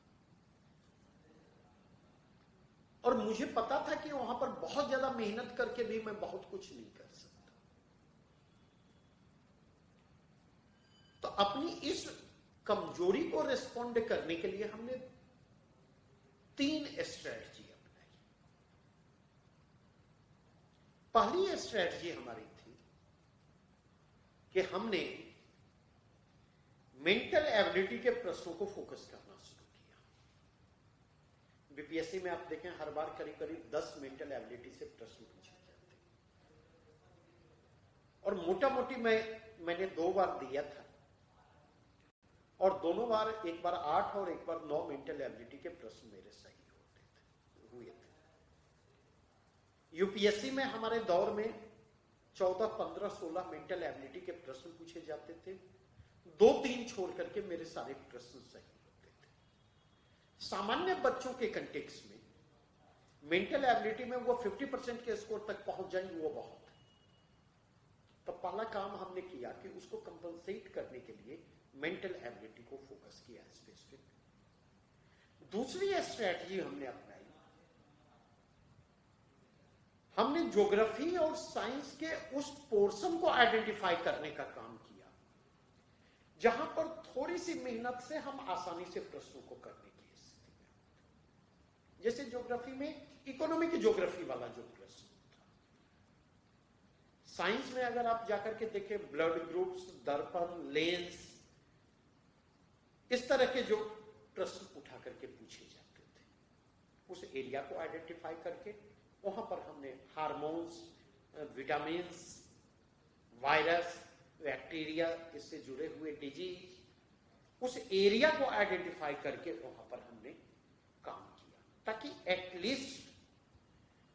और मुझे पता था कि वहां पर बहुत ज्यादा मेहनत करके भी मैं बहुत कुछ नहीं कर सकता। तो अपनी इस कमजोरी को रिस्पॉन्ड करने के लिए हमने 3 स्ट्रेटजी अपनाई। पहली स्ट्रेटजी हमारी थी कि हमने मेंटल एबिलिटी के प्रश्नों को फोकस करना शुरू किया। बीपीएससी में आप देखें हर बार करीब करीब 10 मेंटल एबिलिटी से प्रश्न पूछे जाते हैं और मोटा मोटी मैंने 2 बार दिया था और दोनों बार, एक बार 8 और एक बार 9 मेंटल एबिलिटी के प्रश्न मेरे सही हुए थे। यूपीएससी में हमारे दौर में 14, 15, 16 मेंटल एबिलिटी के प्रश्न पूछे जाते थे, 2-3 छोड़ करके मेरे सारे प्रश्न सही होते थे। सामान्य बच्चों के कंटेक्स्ट में मेंटल एबिलिटी में वो 50% के स्कोर तक पहुंच जाएंगे, वो बहुत है। तो पहला काम हमने किया कि उसको कंपनसेट करने के लिए मेंटल एबिलिटी को फोकस किया स्पेसिफिक। दूसरी स्ट्रेटजी हमने अपनाई, हमने ज्योग्राफी और साइंस के उस पोर्शन को आइडेंटिफाई करने का काम किया जहां पर थोड़ी सी मेहनत से हम आसानी से प्रश्नों को करने की स्थिति में। जैसे ज्योग्राफी में इकोनॉमिक ज्योग्राफी वाला जो प्रश्न था, साइंस में अगर आप जाकर के देखें ब्लड ग्रुप्स, दर्पण, लेंस, इस तरह के जो प्रश्न उठा करके पूछे जाते थे, उस एरिया को आइडेंटिफाई करके वहां पर हमने हार्मोन्स, विटामिन्स, वायरस, बैक्टीरिया, इससे जुड़े हुए डिजीज, उस एरिया को आइडेंटिफाई करके वहां पर हमने काम किया ताकि एटलीस्ट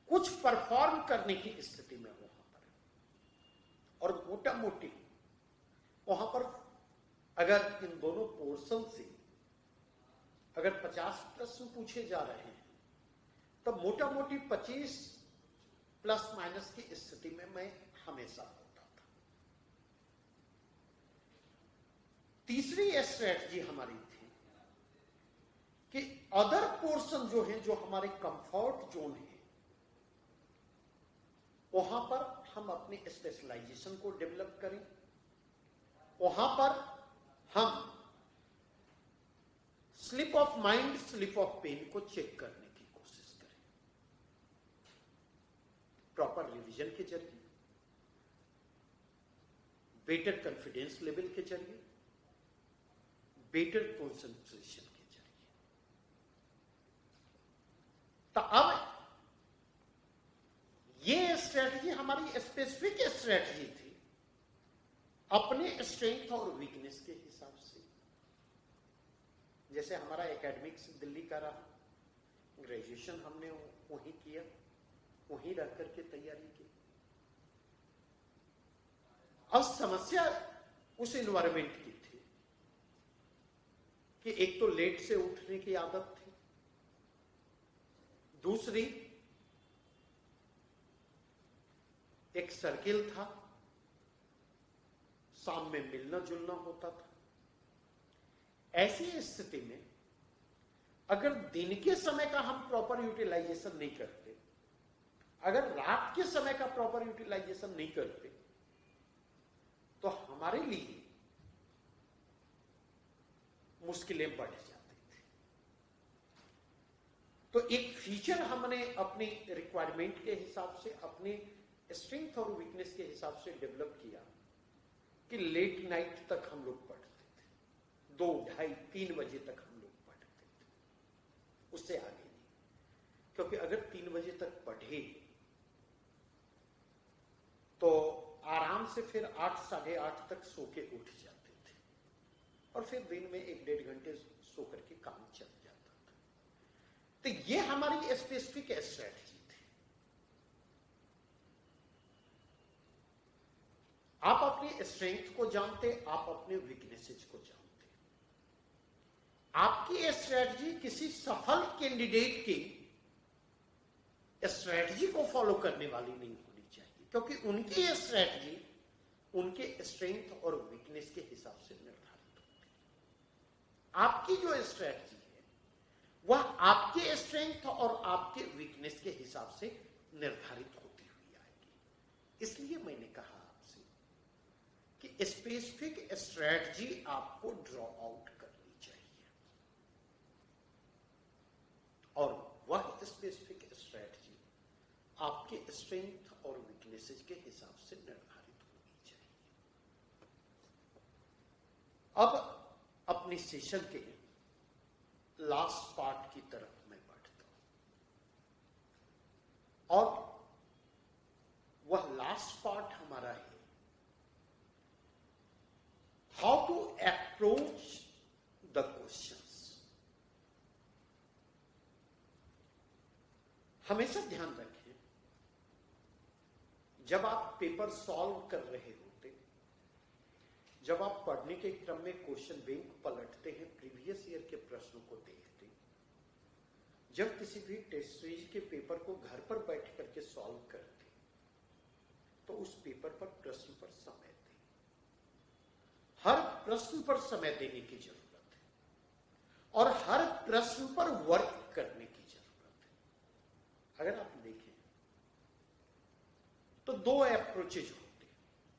कुछ परफॉर्म करने की स्थिति में वहां पर। और मोटा मोटी वहां पर अगर इन दोनों पोर्शन से अगर 50 प्रश्न पूछे जा रहे हैं तो मोटा मोटी 25 प्लस माइनस की स्थिति में मैं हमेशा होता था। तीसरी स्ट्रेटजी हमारी थी कि अदर पोर्शन जो है, जो हमारे कंफर्ट जोन है, वहां पर हम अपने स्पेशलाइजेशन को डेवलप करें, वहां पर हम slip of mind, slip of pen को चेक करने की कोशिश करें, प्रॉपर रिवीजन के जरिए, बेटर कॉन्फिडेंस लेवल के जरिए, बेटर कंसंट्रेशन के जरिए। तो अब ये स्ट्रेटजी हमारी स्पेसिफिक स्ट्रेटजी थी अपने स्ट्रेंथ और वीकनेस के हिसाब से। जैसे हमारा एकेडमिक्स दिल्ली का रहा, ग्रेजुएशन हमने वहीं किया, वहीं रह करके तैयारी की। अब समस्या उस एनवायरमेंट की थी कि एक तो लेट से उठने की आदत थी, दूसरी एक सर्किल था, शाम में मिलना जुलना होता था। ऐसी स्थिति में अगर दिन के समय का हम प्रॉपर यूटिलाइजेशन नहीं करते, अगर रात के समय का प्रॉपर यूटिलाइजेशन नहीं करते, तो हमारे लिए मुश्किलें बढ़ जाती थी। तो एक फीचर हमने अपनी रिक्वायरमेंट के हिसाब से, अपने स्ट्रेंथ और वीकनेस के हिसाब से डेवलप किया कि लेट नाइट तक हम लोग पढ़ते थे, 2, 2:30, 3 बजे तक हम लोग पढ़ते थे, उससे आगे नहीं। क्योंकि अगर 3 बजे तक पढ़े तो आराम से फिर 8, 8:30 तक सो के उठ जाते थे और फिर दिन में 1-1.5 घंटे सो करके काम चल जाता था। तो ये हमारी स्पेसिफिक स्ट्रेटजी थी। आप अपनी स्ट्रेंथ को जानते, आप अपने वीकनेसेस को जानते। आपकी स्ट्रेटजी किसी सफल कैंडिडेट की स्ट्रेटजी को फॉलो करने वाली नहीं होनी चाहिए, क्योंकि उनकी स्ट्रेटजी उनके स्ट्रेंथ और वीकनेस के हिसाब से निर्धारित होती है। आपकी जो स्ट्रेटजी है वह आपके स्ट्रेंथ और आपके वीकनेस के हिसाब से निर्धारित होती हुई आएगी। इसलिए मैंने कहा कि स्पेसिफिक स्ट्रेटजी आपको ड्रॉ आउट करनी चाहिए और वह स्पेसिफिक स्ट्रेटजी आपके स्ट्रेंथ और वीकनेस मैसेज के हिसाब से निर्धारित होनी चाहिए। अब अपनी सेशन के लास्ट पार्ट की तरफ मैं बढ़ता हूं और वह लास्ट पार्ट हमारा है how to approach the questions. हमेशा ध्यान रखें, जब आप पेपर सॉल्व कर रहे होते, जब आप पढ़ने के क्रम में क्वेश्चन बैंक पलटते हैं, प्रीवियस ईयर के प्रश्नों को देखते, जब किसी भी टेस्ट सीरीज के पेपर को घर पर बैठ करके सॉल्व करते, तो उस पेपर पर प्रश्न पर समय दें। हर प्रश्न पर समय देने की जरूरत है और हर प्रश्न पर वर्क करने की जरूरत है। अगर आप देखें तो दो अप्रोचेज होते हैं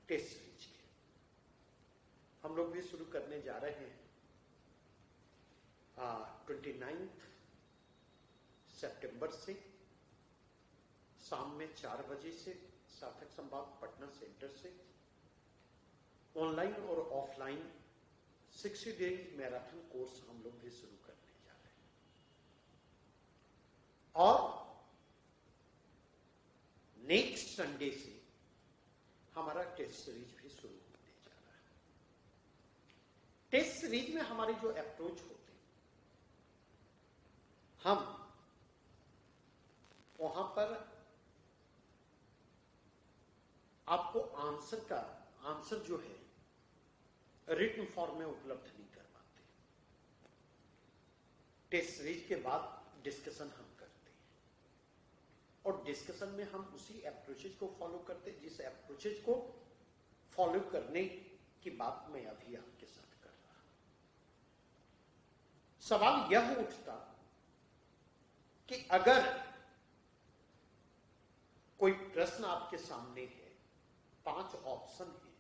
टेस्ट सीरीज के। हम लोग भी शुरू करने जा रहे हैं 29 सितंबर से शाम में 4 बजे से सार्थक संवाद पटना सेंटर से ऑनलाइन और ऑफलाइन 60 डेज मैराथन कोर्स हम लोग भी शुरू करने जा रहे हैं और नेक्स्ट संडे से हमारा टेस्ट सीरीज भी शुरू होने जा रहा है। टेस्ट सीरीज में हमारे जो अप्रोच होते हैं, हम वहां पर आपको आंसर जो है रिटन फॉर्म में उपलब्ध नहीं करवाते। टेस्ट सीरीज के बाद डिस्कशन हम करते हैं और डिस्कशन में हम उसी अप्रोचेज को फॉलो करते हैं जिस अप्रोचेज को फॉलो करने की बात मैं अभी आपके साथ कर रहा हूं। सवाल यह उठता कि अगर कोई प्रश्न आपके सामने है, 5 ऑप्शन है,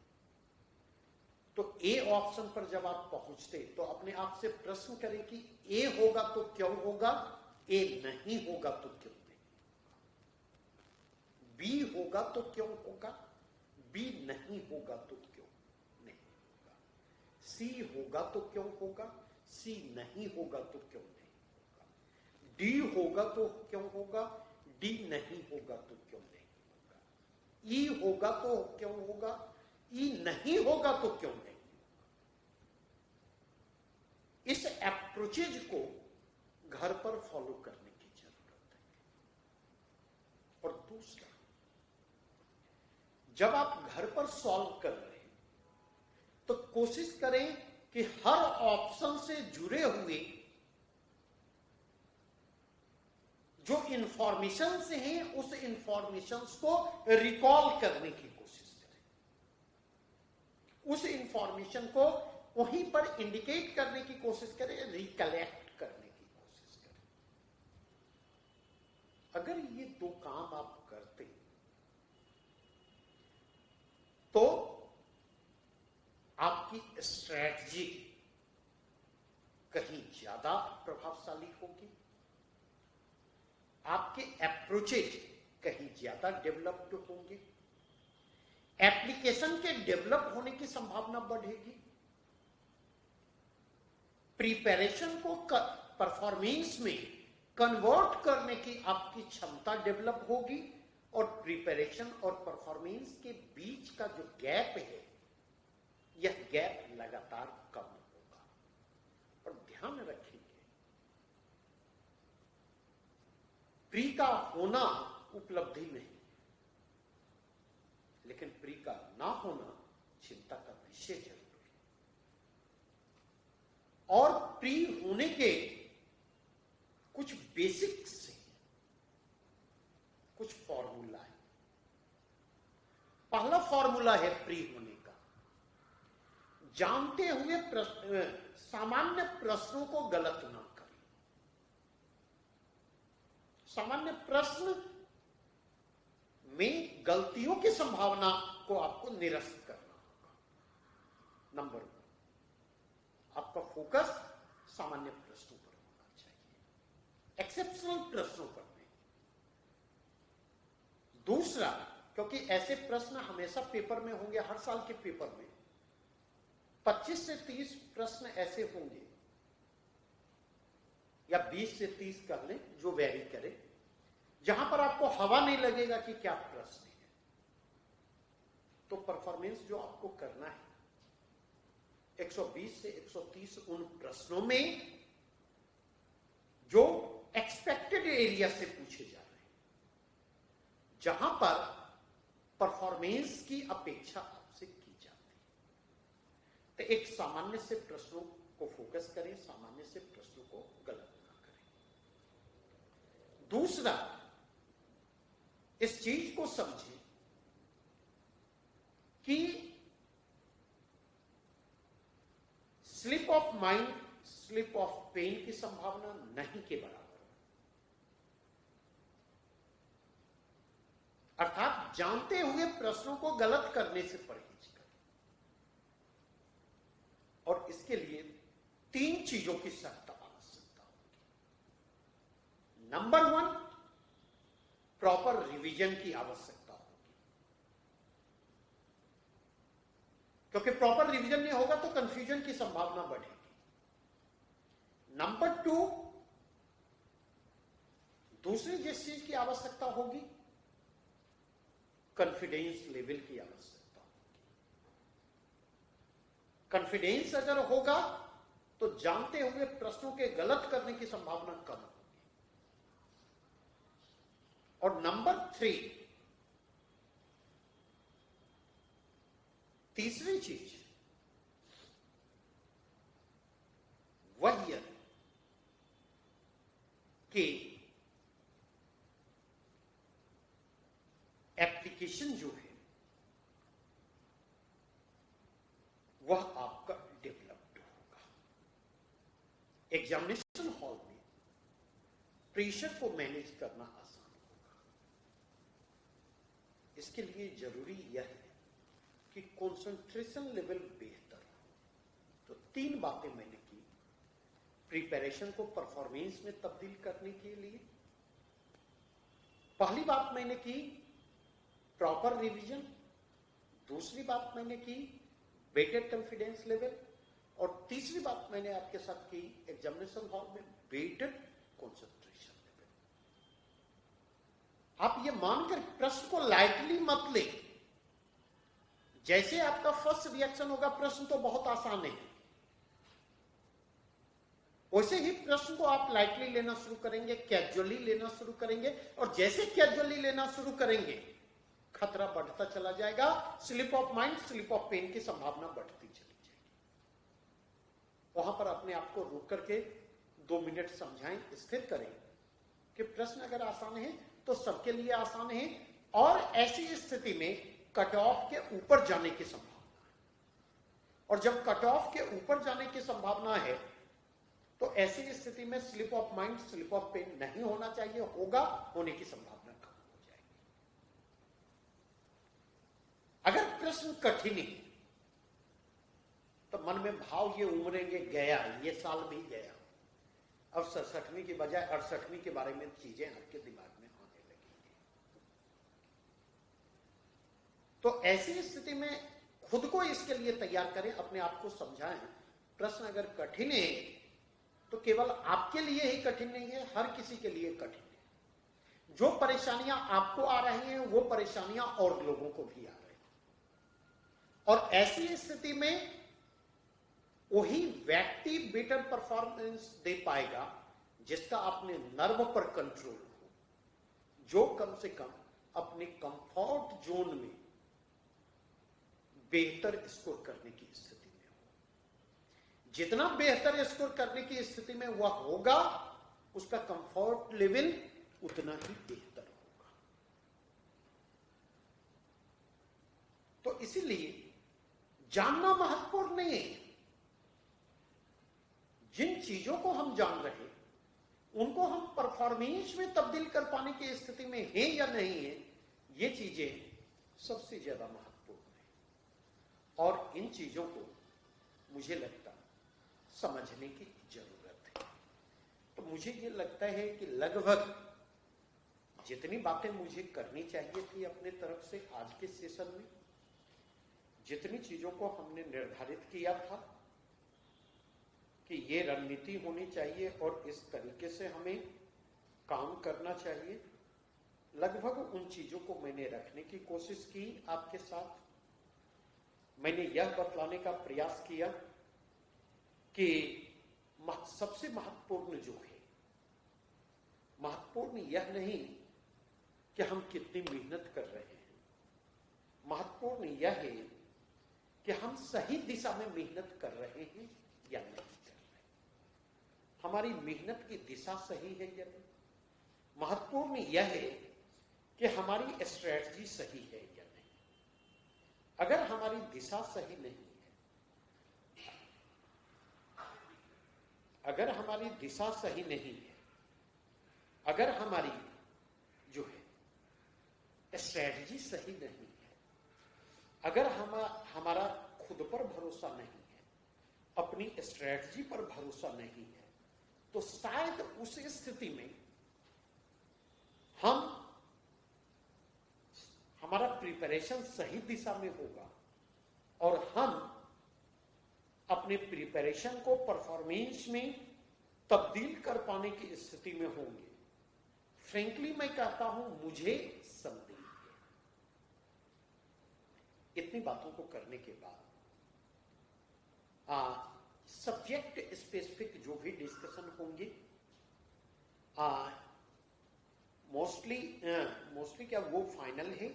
तो ए ऑप्शन पर जब आप पहुंचते तो अपने आप से प्रश्न करें कि ए होगा तो क्यों होगा, ए नहीं होगा तो क्यों नहीं, बी होगा तो क्यों होगा, बी नहीं होगा तो क्यों नहीं होगा, सी होगा तो क्यों होगा, सी नहीं होगा तो क्यों नहीं होगा, डी होगा तो क्यों होगा, डी नहीं होगा तो क्यों नहीं होगा, ई होगा तो क्यों होगा, ई नहीं होगा तो क्यों नहीं होगा। इस अप्रोचेज को घर पर फॉलो करने की जरूरत है। और दूसरा, जब आप घर पर सॉल्व कर रहे हैं तो कोशिश करें कि हर ऑप्शन से जुड़े हुए जो इंफॉर्मेशन से हैं उस इंफॉर्मेशन को रिकॉल करने की कोशिश करें, उस इंफॉर्मेशन को वहीं पर इंडिकेट करने की कोशिश करें, रिकलेक्ट करने की कोशिश करें। अगर ये दो काम आप करते तो आपकी स्ट्रैटेजी कहीं ज्यादा प्रभावशाली होगी, आपके अप्रोचेज कहीं ज्यादा डेवलप्ड होंगे, एप्लीकेशन के डेवलप होने की संभावना बढ़ेगी, प्रिपरेशन को परफॉर्मेंस में कन्वर्ट करने की आपकी क्षमता डेवलप होगी और प्रिपरेशन और परफॉर्मेंस के बीच का जो गैप है यह गैप लगातार कम होगा। और ध्यान रखेंगे, प्री का होना उपलब्धि नहीं, लेकिन प्री का ना होना चिंता का विषय जरूर है। और प्री होने के कुछ बेसिक्स हैं, कुछ फॉर्मूला है। पहला फॉर्मूला है प्री होने का, जानते हुए सामान्य प्रश्नों को गलत ना करें। सामान्य प्रश्न में गलतियों की संभावना को आपको निरस्त करना होगा। नंबर 1, आपका फोकस सामान्य प्रश्नों पर होना चाहिए, एक्सेप्शनल प्रश्नों पर नहीं। दूसरा, क्योंकि ऐसे प्रश्न हमेशा पेपर में होंगे, हर साल के पेपर में 25 से 30 प्रश्न ऐसे होंगे, या 20 से 30 कर लें, जो वेरी करे, जहां पर आपको हवा नहीं लगेगा कि क्या प्रश्न है। तो परफॉर्मेंस जो आपको करना है 120 से 130 उन प्रश्नों में जो एक्सपेक्टेड एरिया से पूछे जा रहे हैं, जहां पर परफॉर्मेंस की अपेक्षा आपसे की जाती है। तो एक सामान्य से प्रश्नों को फोकस करें, सामान्य से प्रश्नों को गलत ना करें। दूसरा, इस चीज को समझें कि slip of mind, slip of pen की संभावना नहीं के बराबर, अर्थात जानते हुए प्रश्नों को गलत करने से परहेज करें। और इसके लिए 3 चीजों की सख्त आवश्यकता होगी। नंबर 1, प्रॉपर रिवीजन की आवश्यकता होगी, क्योंकि प्रॉपर रिवीजन नहीं होगा तो कंफ्यूजन की संभावना बढ़ेगी। नंबर 2, दूसरी जिस चीज की आवश्यकता होगी, कॉन्फिडेंस लेवल की आवश्यकता होगी। कॉन्फिडेंस अगर होगा तो जानते हुए प्रश्नों के गलत करने की संभावना कम होगी। और नंबर 3, तीसरी चीज वह यह कि एप्लीकेशन जो है वह आपका डेवलप्ड होगा। एग्जामिनेशन हॉल में प्रेशर को मैनेज करना आसान होगा। इसके लिए जरूरी यह है कि कंसंट्रेशन लेवल बेहतर हो। तो 3 बातें मैंने की। प्रिपरेशन को परफॉर्मेंस में तब्दील करने के लिए पहली बात मैंने की प्रॉपर रिवीजन, दूसरी बात मैंने की वेटेड कॉन्फिडेंस लेवल, और तीसरी बात मैंने आपके साथ की एग्जामिनेशन हॉल में वेटेड कंसंट्रेशन लेवल। आप ये मानकर प्रश्न को लाइटली मत ले। जैसे आपका फर्स्ट रिएक्शन होगा प्रश्न तो बहुत आसान है, वैसे ही प्रश्न को आप लाइटली लेना शुरू करेंगे, कैजुअली लेना शुरू करेंगे, और जैसे कैजुअली लेना शुरू करेंगे खतरा बढ़ता चला जाएगा। Slip of mind, slip of pen की संभावना बढ़ती चली जाएगी। वहां पर अपने आप को रोक करके 2 मिनट समझाएं, स्थिर करें कि प्रश्न अगर आसान है तो सबके लिए आसान है, और ऐसी स्थिति में कट ऑफ के ऊपर जाने की संभावना है। और जब कट ऑफ के ऊपर जाने की संभावना है तो ऐसी स्थिति में slip of mind, slip of pen नहीं होना चाहिए, होगा, होने की संभावना कम हो जाएगी। अगर प्रश्न कठिन है तो मन में भाव ये उमड़ेंगे, गया ये साल भी गया, अब 67वीं की बजाय 68वीं के बारे में चीजें आपके दिमाग में आने लगेंगी। तो ऐसी स्थिति में खुद को इसके लिए तैयार करें, अपने आप को समझाएं। प्रश्न अगर कठिन है तो केवल आपके लिए ही कठिन नहीं है, हर किसी के लिए कठिन है। जो परेशानियां आपको आ रही हैं वो परेशानियां और लोगों को भी आ रही हैं। और ऐसी स्थिति में वही व्यक्ति बेटर परफॉर्मेंस दे पाएगा जिसका अपने नर्व पर कंट्रोल हो, जो कम से कम अपने कंफर्ट जोन में बेहतर स्कोर करने की स्थिति में हो। जितना बेहतर स्कोर करने की स्थिति में वह होगा, उसका कंफर्ट लेवल उतना ही बेहतर होगा। तो इसीलिए जानना महत्वपूर्ण नहीं है। जिन चीजों को हम जान रहे हैं उनको हम परफॉर्मेंस में तब्दील कर पाने की स्थिति में है या नहीं है, ये चीजें सबसे ज्यादा महत्वपूर्ण है। और इन चीजों को मुझे लगता समझने की जरूरत है। तो मुझे ये लगता है कि लगभग जितनी बातें मुझे करनी चाहिए थी अपने तरफ से आज के सेशन में, जितनी चीजों को हमने निर्धारित किया था कि ये रणनीति होनी चाहिए और इस तरीके से हमें काम करना चाहिए, लगभग उन चीजों को मैंने रखने की कोशिश की आपके साथ। मैंने यह बतलाने का प्रयास किया कि सबसे महत्वपूर्ण जो है, महत्वपूर्ण यह नहीं कि हम कितनी मेहनत कर रहे हैं, महत्वपूर्ण यह है कि हम सही दिशा में मेहनत कर रहे हैं या नहीं कर रहे हैं, हमारी मेहनत की दिशा सही है या नहीं। महत्वपूर्ण यह है कि हमारी स्ट्रेटजी सही है या नहीं। अगर हमारी दिशा सही नहीं है, अगर हमारी दिशा सही नहीं है, अगर हमारी जो है स्ट्रेटजी सही नहीं है, अगर हमारा खुद पर भरोसा नहीं है, अपनी स्ट्रेटजी पर भरोसा नहीं है, तो शायद उस स्थिति में हमारा प्रिपरेशन सही दिशा में होगा और हम अपने प्रिपरेशन को परफॉर्मेंस में तब्दील कर पाने की स्थिति में होंगे। फ्रेंकली मैं कहता हूं, मुझे संदेह है। इतनी बातों को करने के बाद सब्जेक्ट स्पेसिफिक जो भी डिस्कशन होंगे, मोस्टली क्या वो फाइनल है।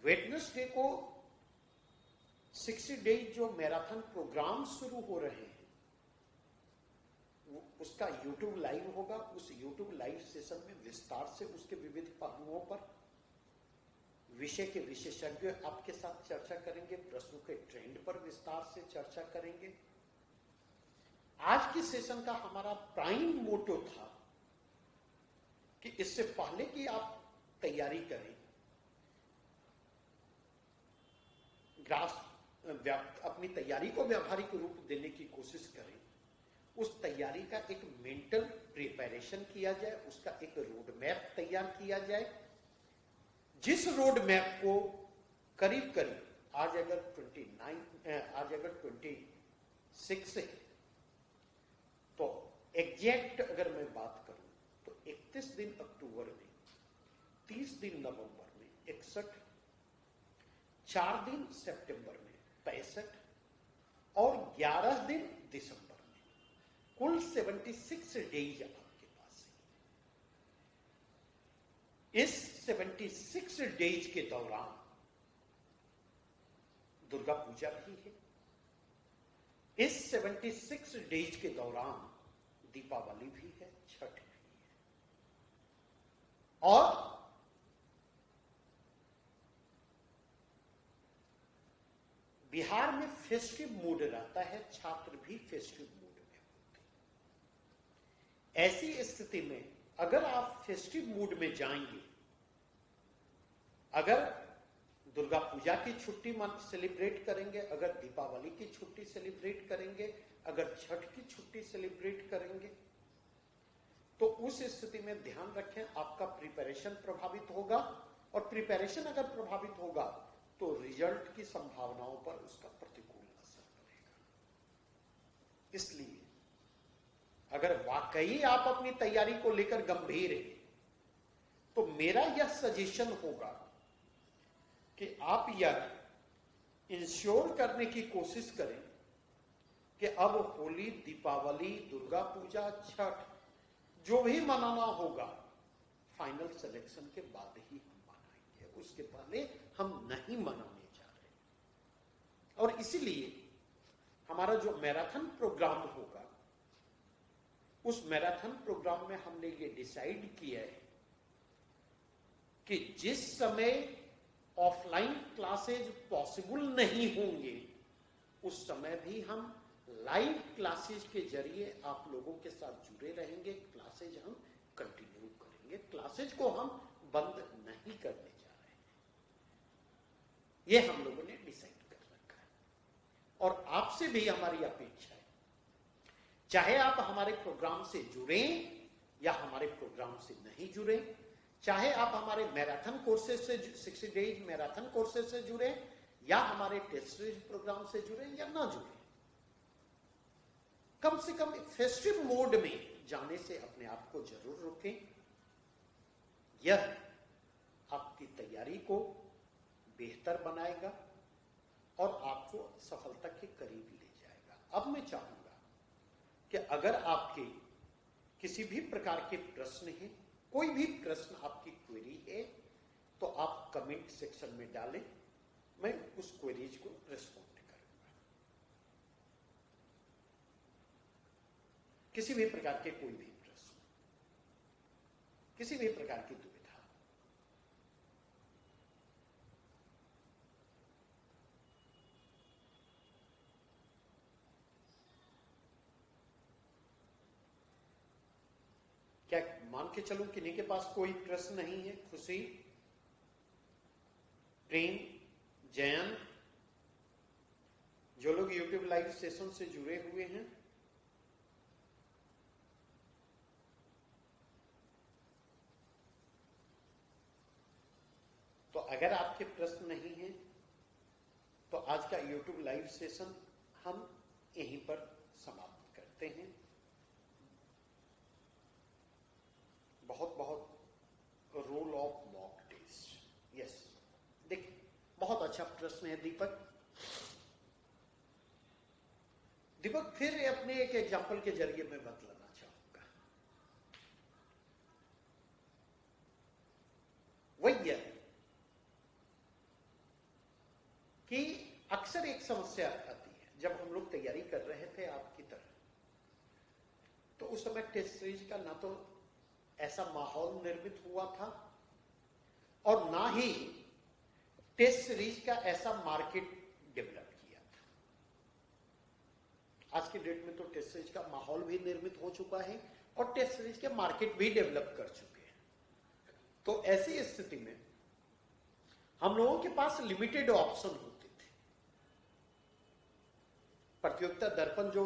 वेडनेसडे को 60 डेज जो मैराथन प्रोग्राम शुरू हो रहे हैं, उसका यूट्यूब लाइव होगा। उस यूट्यूब लाइव सेशन में विस्तार से उसके विविध पहलुओं पर विषय के विशेषज्ञ आपके साथ चर्चा करेंगे, प्रश्नों के ट्रेंड पर विस्तार से चर्चा करेंगे। आज के सेशन का हमारा प्राइम मोटो था कि इससे पहले कि आप तैयारी करें, अपनी तैयारी को व्यावहारिक रूप देने की कोशिश करें, उस तैयारी का एक मेंटल प्रिपरेशन किया जाए, उसका एक रोड मैप तैयार किया जाए, जिस रोड मैप को करीब करीब आज अगर 26 है, तो एग्जैक्ट अगर मैं बात करूं तो 31 दिन अक्टूबर में, 30 दिन नवंबर में 61, 4 दिन सितंबर में 65 और 11 दिन दिसंबर में, कुल 76 डेज आपके पास है। इस 76 डेज के दौरान दुर्गा पूजा भी है, इस 76 डेज के दौरान दीपावली भी है, छठ भी है, और बिहार में फेस्टिव मूड रहता है, छात्र भी फेस्टिव मूड में होते हैं। ऐसी स्थिति में अगर आप फेस्टिव मूड में जाएंगे, अगर दुर्गा पूजा की छुट्टी सेलिब्रेट करेंगे, अगर दीपावली की छुट्टी सेलिब्रेट करेंगे, अगर छठ की छुट्टी सेलिब्रेट करेंगे, तो उस स्थिति में ध्यान रखें आपका प्रिपरेशन प्रभावित होगा, और प्रिपरेशन अगर प्रभावित होगा तो रिजल्ट की संभावनाओं पर उसका प्रतिकूल असर पड़ेगा। इसलिए अगर वाकई आप अपनी तैयारी को लेकर गंभीर हैं, तो मेरा यह सजेशन होगा कि आप यह इंश्योर करने की कोशिश करें कि अब होली, दीपावली, दुर्गा पूजा, छठ जो भी मनाना होगा, फाइनल सिलेक्शन के बाद ही हम मनाएंगे, उसके पहले हम नहीं मनाने जा रहे। और इसीलिए हमारा जो मैराथन प्रोग्राम होगा, उस मैराथन प्रोग्राम में हमने ये डिसाइड किया है कि जिस समय ऑफलाइन क्लासेज पॉसिबल नहीं होंगे, उस समय भी हम लाइव क्लासेज के जरिए आप लोगों के साथ जुड़े रहेंगे। क्लासेज हम कंटिन्यू करेंगे, क्लासेज को हम बंद नहीं करने जा रहे हैं। ये हम लोगों ने डिसाइड कर रखा है, और आपसे भी हमारी अपेक्षा है, चाहे आप हमारे प्रोग्राम से जुड़ें या हमारे प्रोग्राम से नहीं जुड़ें, चाहे आप हमारे मैराथन कोर्सेज से 60 डेज मैराथन कोर्सेज से जुड़े या हमारे टेस्ट सीरीज प्रोग्राम से जुड़े या ना जुड़े, कम से कम फेस्टिव मोड में जाने से अपने आप को जरूर रोकें। यह आपकी तैयारी को बेहतर बनाएगा और आपको सफलता के करीब ले जाएगा। अब मैं चाहूंगा कि अगर आपके किसी भी प्रकार के प्रश्न हैं, कोई भी प्रश्न आपकी क्वेरी है, तो आप कमेंट सेक्शन में डालें, मैं उस क्वेरीज को रिस्पॉन्ड करूंगा। किसी भी प्रकार के कोई भी प्रश्न, किसी भी प्रकार की दुविधा, क्या मान के चलूं किन्हीं के पास कोई प्रश्न नहीं है? खुशी, प्रेम, जयंत, जो लोग यूट्यूब लाइव सेशन से जुड़े हुए हैं, तो अगर आपके प्रश्न नहीं है तो आज का यूट्यूब लाइव सेशन हम यहीं पर समाप्त करते हैं। बहुत बहुत role of mock test. Yes, देखिए बहुत अच्छा प्रश्न है दीपक। दीपक फिर अपने एक एग्जाम्पल के जरिए मैं बतलाना चाहूंगा। वही है कि अक्सर एक समस्या आती है, जब हम लोग तैयारी कर रहे थे आपकी तरह, तो उस समय टेस्ट सीरीज का ना तो ऐसा माहौल निर्मित हुआ था और ना ही टेस्ट सीरीज का ऐसा मार्केट डेवलप किया था। आज की डेट में तो टेस्ट सीरीज का माहौल भी निर्मित हो चुका है और टेस्ट सीरीज के मार्केट भी डेवलप कर चुके हैं। तो ऐसी स्थिति में हम लोगों के पास लिमिटेड ऑप्शन होते थे। प्रतियोगिता दर्पण जो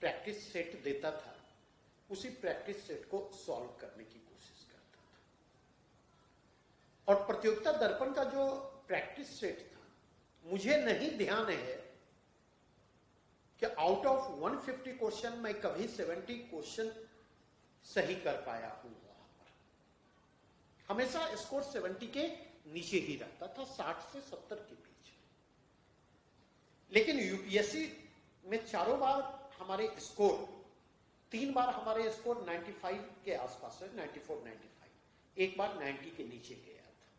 प्रैक्टिस सेट देता था, उसी प्रैक्टिस सेट को सॉल्व करने की कोशिश करता था। और प्रतियोगिता दर्पण का जो प्रैक्टिस सेट था, मुझे नहीं ध्यान है कि आउट ऑफ 150 क्वेश्चन मैं कभी 70 क्वेश्चन सही कर पाया हूं। वहां पर हमेशा स्कोर 70 के नीचे ही रहता था, 60 से 70 के बीच। लेकिन यूपीएससी में चारों बार हमारे स्कोर, 3 बार हमारे स्कोर 95 के आसपास है, 94, 95, एक बार 90 के नीचे गया था।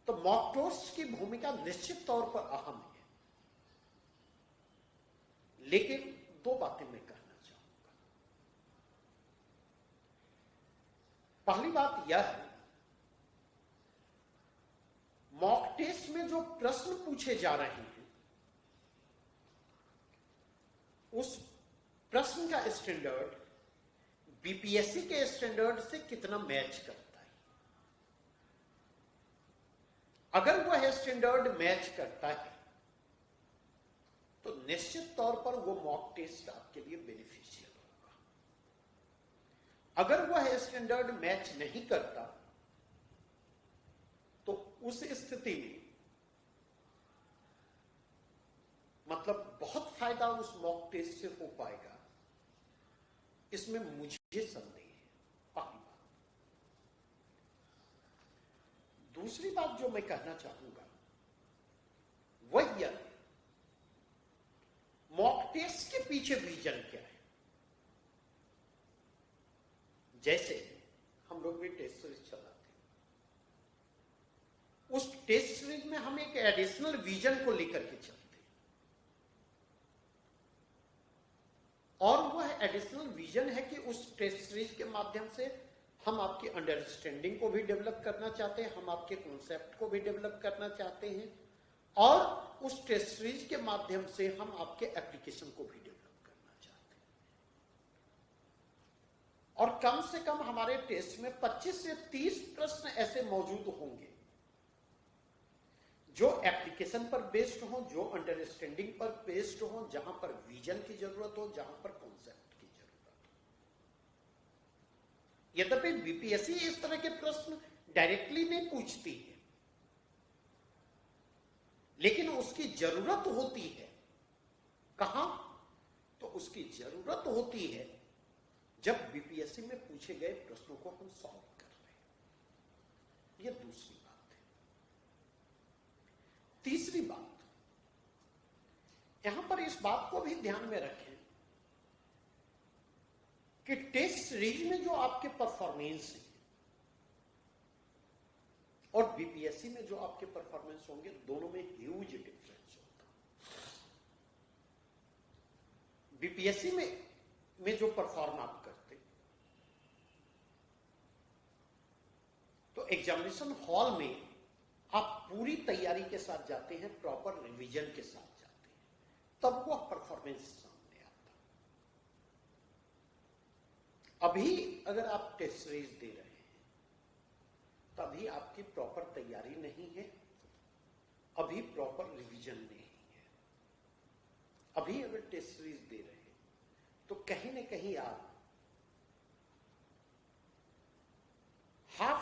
तो मॉक टेस्ट की भूमिका निश्चित तौर पर अहम है। लेकिन 2 बातें मैं कहना चाहूंगा। पहली बात यह है, मॉक टेस्ट में जो प्रश्न पूछे जा रहे हैं, उस प्रश्न का स्टैंडर्ड बीपीएससी के स्टैंडर्ड से कितना मैच करता है। अगर वह स्टैंडर्ड मैच करता है तो निश्चित तौर पर वो मॉक टेस्ट आपके लिए बेनिफिशियल होगा। अगर वह स्टैंडर्ड मैच नहीं करता तो उस स्थिति में मतलब बहुत फायदा उस मॉक टेस्ट से हो पाएगा, इसमें मुझे संदेह है। पहली बात। दूसरी बात जो मैं कहना चाहूंगा वह यह, मॉक टेस्ट के पीछे विजन क्या है। जैसे हम लोग भी टेस्ट सीरीज चलाते हैं, उस टेस्ट सीरीज में हम एक एडिशनल विजन को लेकर के चलते हैं, और वह एडिशनल विजन है कि उस टेस्ट सीरीज के माध्यम से हम आपकी अंडरस्टैंडिंग को भी डेवलप करना चाहते हैं, हम आपके कॉन्सेप्ट को भी डेवलप करना चाहते हैं, और उस टेस्ट सीरीज के माध्यम से हम आपके एप्लीकेशन को भी डेवलप करना चाहते हैं। और कम से कम हमारे टेस्ट में 25 से 30 प्रश्न ऐसे मौजूद होंगे जो एप्लीकेशन पर बेस्ड हो, जो अंडरस्टैंडिंग पर बेस्ड हो, जहां पर विजन की जरूरत हो, जहां पर कॉन्सेप्ट की जरूरत हो। यद्यपि बीपीएससी इस तरह के प्रश्न डायरेक्टली नहीं पूछती है, लेकिन उसकी जरूरत होती है। कहां? तो उसकी जरूरत होती है जब बीपीएससी में पूछे गए प्रश्नों को हम सॉल्व कर रहे हैं। यह दूसरी बात है। तीसरी बात, यहां पर इस बात को भी ध्यान में रखें कि टेस्ट सीरीज में जो आपके परफॉर्मेंस है और बीपीएससी में जो आपके परफॉर्मेंस होंगे, दोनों में ह्यूज डिफरेंस होता है। बीपीएससी में जो परफॉर्म आप करते, तो एग्जामिनेशन हॉल में आप पूरी तैयारी के साथ जाते हैं, प्रॉपर रिवीजन के साथ जाते हैं, तब वो परफॉर्मेंस सामने आता। अभी अगर आप टेस्ट सीरीज दे रहे हैं, तभी आपकी प्रॉपर तैयारी नहीं है, अभी प्रॉपर रिवीजन नहीं है। अभी अगर टेस्ट सीरीज दे रहे हैं तो कहीं ना कहीं आप हाफ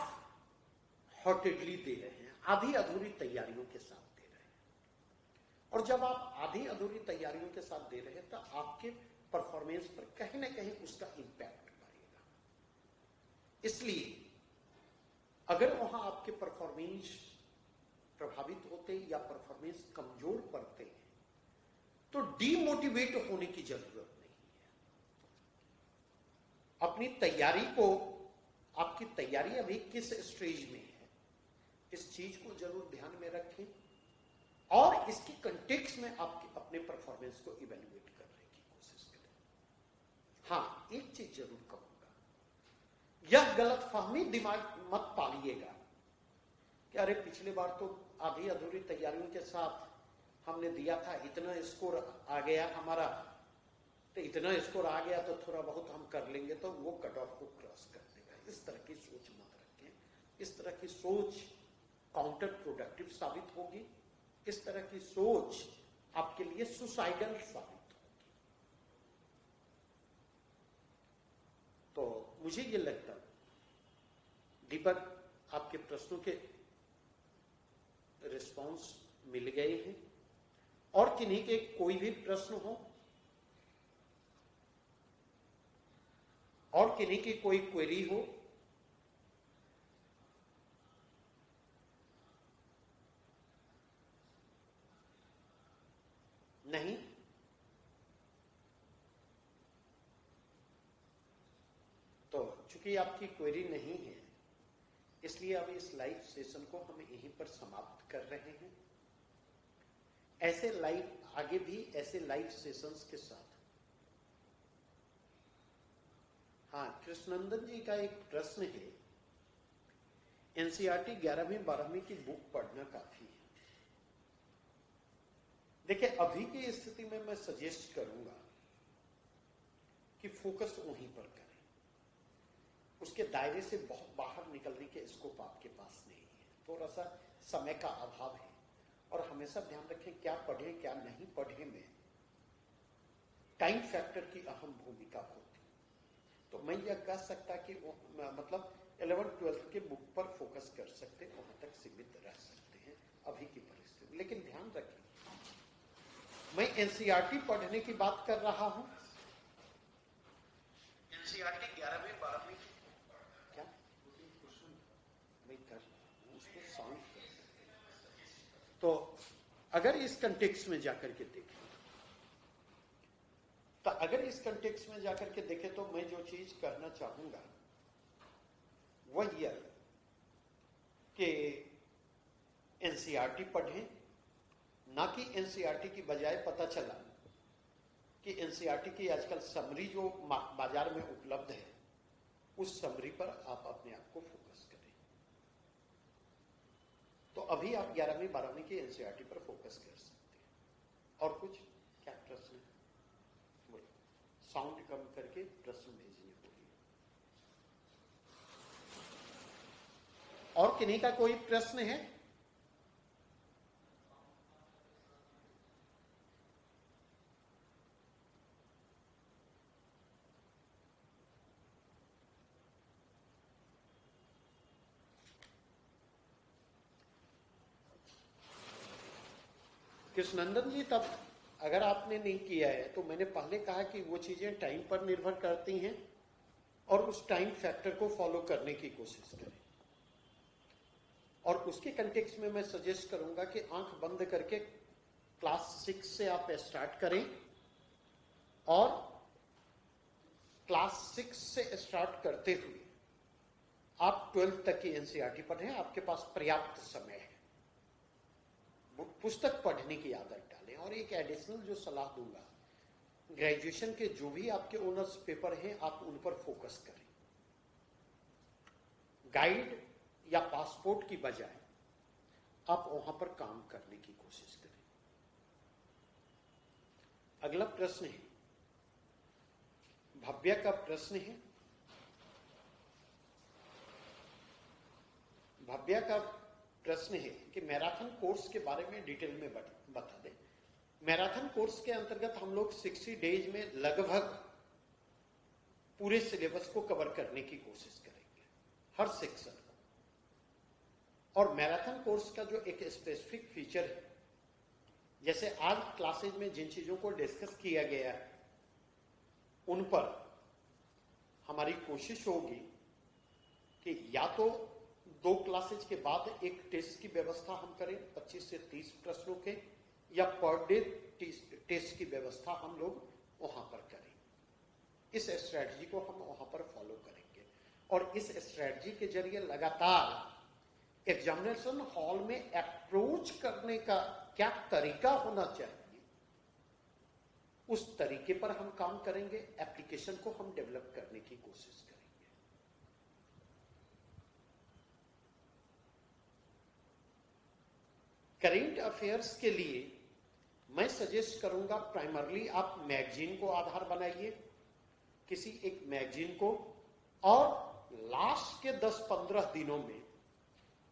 हार्टेडली दे रहे हैं, आधी अधूरी तैयारियों के साथ दे रहे हैं। और जब आप आधी अधूरी तैयारियों के साथ दे रहे हैं तो आपके परफॉर्मेंस पर कहीं ना कहीं उसका इंपैक्ट पड़ेगा। इसलिए अगर वहां आपके परफॉर्मेंस प्रभावित होते या परफॉर्मेंस कमजोर पड़ते हैं, तो डीमोटिवेट होने की जरूरत नहीं है। अपनी तैयारी को, आपकी तैयारी अभी किस स्टेज में है, इस चीज को जरूर ध्यान में रखें और इसकी कंटेक्स्ट में आपके अपने परफॉर्मेंस को इवेल्युएट करने की कोशिश करें। हां, एक चीज जरूर कहूंगा, यह गलतफहमी दिमाग मत पालिएगा कि अरे पिछली बार तो आधी अधूरी तैयारियों के साथ हमने दिया था, इतना स्कोर आ गया हमारा, तो इतना स्कोर आ गया तो थोड़ा बहुत हम कर लेंगे तो वो कट ऑफ को क्रॉस कर देगा। इस तरह की सोच मत रखें। इस तरह की सोच काउंटर प्रोडक्टिव साबित होगी। इस तरह की सोच आपके लिए सुसाइडल साबित होगी। तो मुझे ये लगता है दीपक, आपके प्रश्नों के रिस्पांस मिल गए हैं। और किन्हीं के कोई भी प्रश्न हो, और किन्हीं की कोई क्वेरी हो, नहीं? तो चूंकि आपकी क्वेरी नहीं है, इसलिए अब इस लाइव सेशन को हम यहीं पर समाप्त कर रहे हैं। ऐसे लाइव, आगे भी ऐसे लाइव सेशंस के साथ। हाँ, कृष्णनंदन जी का एक प्रश्न है, एनसीईआरटी 11वीं 12वीं की बुक पढ़ना काफी है। देखिए, अभी की स्थिति में मैं सजेस्ट करूंगा कि फोकस वहीं पर करें। उसके दायरे से बहुत बाहर निकलने के स्कोप आपके पास नहीं है। थोड़ा सा समय का अभाव है और हमेशा ध्यान रखें क्या पढ़ें क्या नहीं पढ़ें में टाइम फैक्टर की अहम भूमिका होती। तो मैं यह कह सकता कि मतलब 11th-12th के बुक पर फोकस कर सकते, वहां तक सीमित रह सकते हैं अभी की परिस्थिति। लेकिन ध्यान रखें, मैं एनसीईआरटी पढ़ने की बात कर रहा हूं। एनसीईआरटी 11वीं 12वीं क्या मैं कर रहा हूं, उसको साउंड कर सकते हैं। तो अगर इस कंटेक्स्ट में जाकर के देखें, तो अगर इस कंटेक्स्ट में जाकर के देखें तो मैं जो चीज करना चाहूंगा वह यह कि एनसीईआरटी पढ़ें, ना कि एनसीईआरटी की बजाय पता चला कि एनसीईआरटी की आजकल समरी जो बाजार में उपलब्ध है, उस समरी पर आप अपने आप को फोकस करें। तो अभी आप 11वीं 12वीं की एनसीईआरटी पर फोकस कर सकते हैं। और कुछ क्या प्रश्न है? बोलो, साउंड कम करके प्रश्न भेजने को लिए। और किन्हीं का कोई प्रश्न है? कृष्णनंदन जी, तब अगर आपने नहीं किया है तो मैंने पहले कहा कि वो चीजें टाइम पर निर्भर करती हैं और उस टाइम फैक्टर को फॉलो करने की कोशिश करें। और उसके कंटेक्स्ट में मैं सजेस्ट करूंगा कि आंख बंद करके क्लास 6 से आप स्टार्ट करें और क्लास 6 से स्टार्ट करते हुए आप 12th तक की एनसीईआरटी पढ़ें। आपके पास पर्याप्त समय है, पुस्तक पढ़ने की आदत डालें। और एक एडिशनल जो सलाह दूंगा, ग्रेजुएशन के जो भी आपके ऑनर्स पेपर हैं आप उन पर फोकस करें। गाइड या पासपोर्ट की बजाय आप वहां पर काम करने की कोशिश करें। अगला प्रश्न है, भव्या का प्रश्न है। भव्या का प्रश्न है कि मैराथन कोर्स के बारे में डिटेल में बता दें। मैराथन कोर्स के अंतर्गत हम लोग 60 डेज में लगभग पूरे सिलेबस को कवर करने की कोशिश करेंगे, हर सेक्शन को। और मैराथन कोर्स का जो एक स्पेसिफिक फीचर है, जैसे आज क्लासेज में जिन चीजों को डिस्कस किया गया है उन पर हमारी कोशिश होगी कि या तो 2 क्लासेज के बाद एक टेस्ट की व्यवस्था हम करें 25 से 30 प्रश्नों के, या पर डे टेस्ट की व्यवस्था हम लोग वहां पर करें। इस स्ट्रेटजी को हम वहां पर फॉलो करेंगे और इस स्ट्रेटजी के जरिए लगातार एग्जामिनेशन हॉल में अप्रोच करने का क्या तरीका होना चाहिए, उस तरीके पर हम काम करेंगे। एप्लीकेशन को हम डेवलप करने की कोशिश करेंगे। करेंट अफेयर्स के लिए मैं सजेस्ट करूंगा, प्राइमरली आप मैगजीन को आधार बनाइए, किसी एक मैगजीन को, और लास्ट के 10-15 दिनों में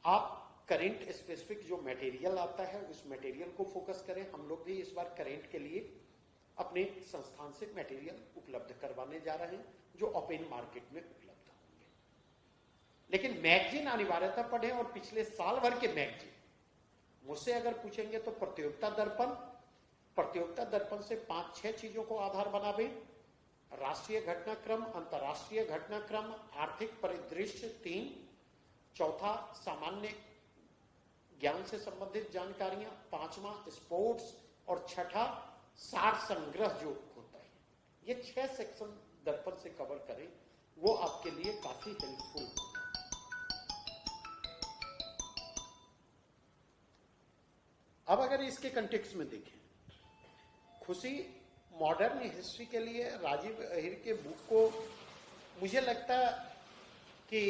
आप करेंट स्पेसिफिक जो मटेरियल आता है उस मटेरियल को फोकस करें। हम लोग भी इस बार करेंट के लिए अपने संस्थान से मटेरियल उपलब्ध करवाने जा रहे हैं जो ओपन मार्केट में उपलब्ध होंगे। लेकिन मैगजीन अनिवार्यता पढ़ें, और पिछले साल भर के मैगजीन मुझसे अगर पूछेंगे तो प्रतियोगिता दर्पण से 5-6 चीजों को आधार बनावे। राष्ट्रीय घटनाक्रम, अंतर्राष्ट्रीय घटनाक्रम, आर्थिक परिदृश्य 3, चौथा सामान्य ज्ञान से संबंधित जानकारियां, 5वां स्पोर्ट्स, और 6ठा सार संग्रह जो होता है। ये 6 सेक्शन दर्पण से कवर करें, वो आपके लिए काफी हेल्पफुल होगा। अब अगर इसके कंटेक्स्ट में देखें, खुशी मॉडर्न हिस्ट्री के लिए राजीव अहिर के बुक को मुझे लगता कि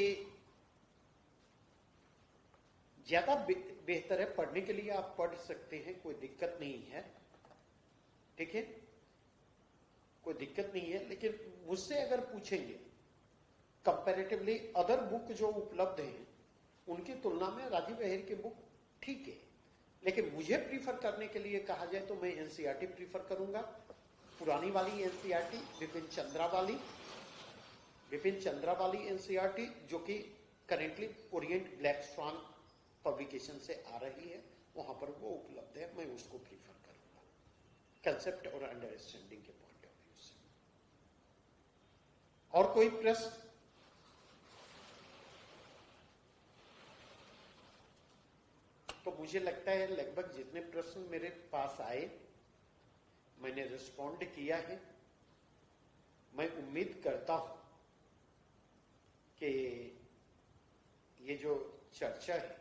ज्यादा बेहतर है पढ़ने के लिए। आप पढ़ सकते हैं, कोई दिक्कत नहीं है, ठीक है, कोई दिक्कत नहीं है। लेकिन मुझसे अगर पूछेंगे कंपैरेटिवली अदर बुक जो उपलब्ध हैं उनकी तुलना में राजीव अहिर की बुक ठीक है। लेकिन मुझे प्रीफर करने के लिए कहा जाए तो मैं एनसीईआरटी प्रीफर करूंगा, पुरानी वाली एनसीईआरटी, विपिन चंद्रा वाली एनसीईआरटी, जो कि currently Orient black swan publication से आ रही है, वहां पर वो उपलब्ध है, मैं उसको प्रीफर करूंगा कंसेप्ट और अंडरस्टैंडिंग के पॉइंट ऑफ व्यू से। और कोई प्रश्न? तो मुझे लगता है लगभग जितने प्रश्न मेरे पास आए मैंने रिस्पॉन्ड किया है। मैं उम्मीद करता हूं कि ये जो चर्चा है,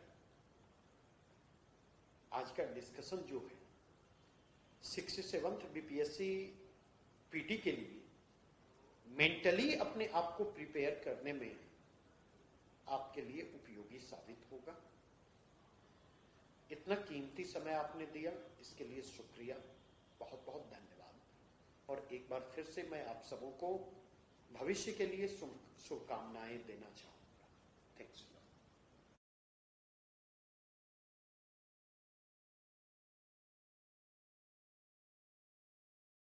आज का डिस्कशन जो है 67th बीपीएससी पीटी के लिए मेंटली अपने आप को प्रिपेयर करने में आपके लिए उपयोगी साबित होगा। इतना कीमती समय आपने दिया, इसके लिए शुक्रिया, बहुत बहुत धन्यवाद। और एक बार फिर से मैं आप सबों को भविष्य के लिए शुभकामनाएं देना चाहूंगा। थैंक्स।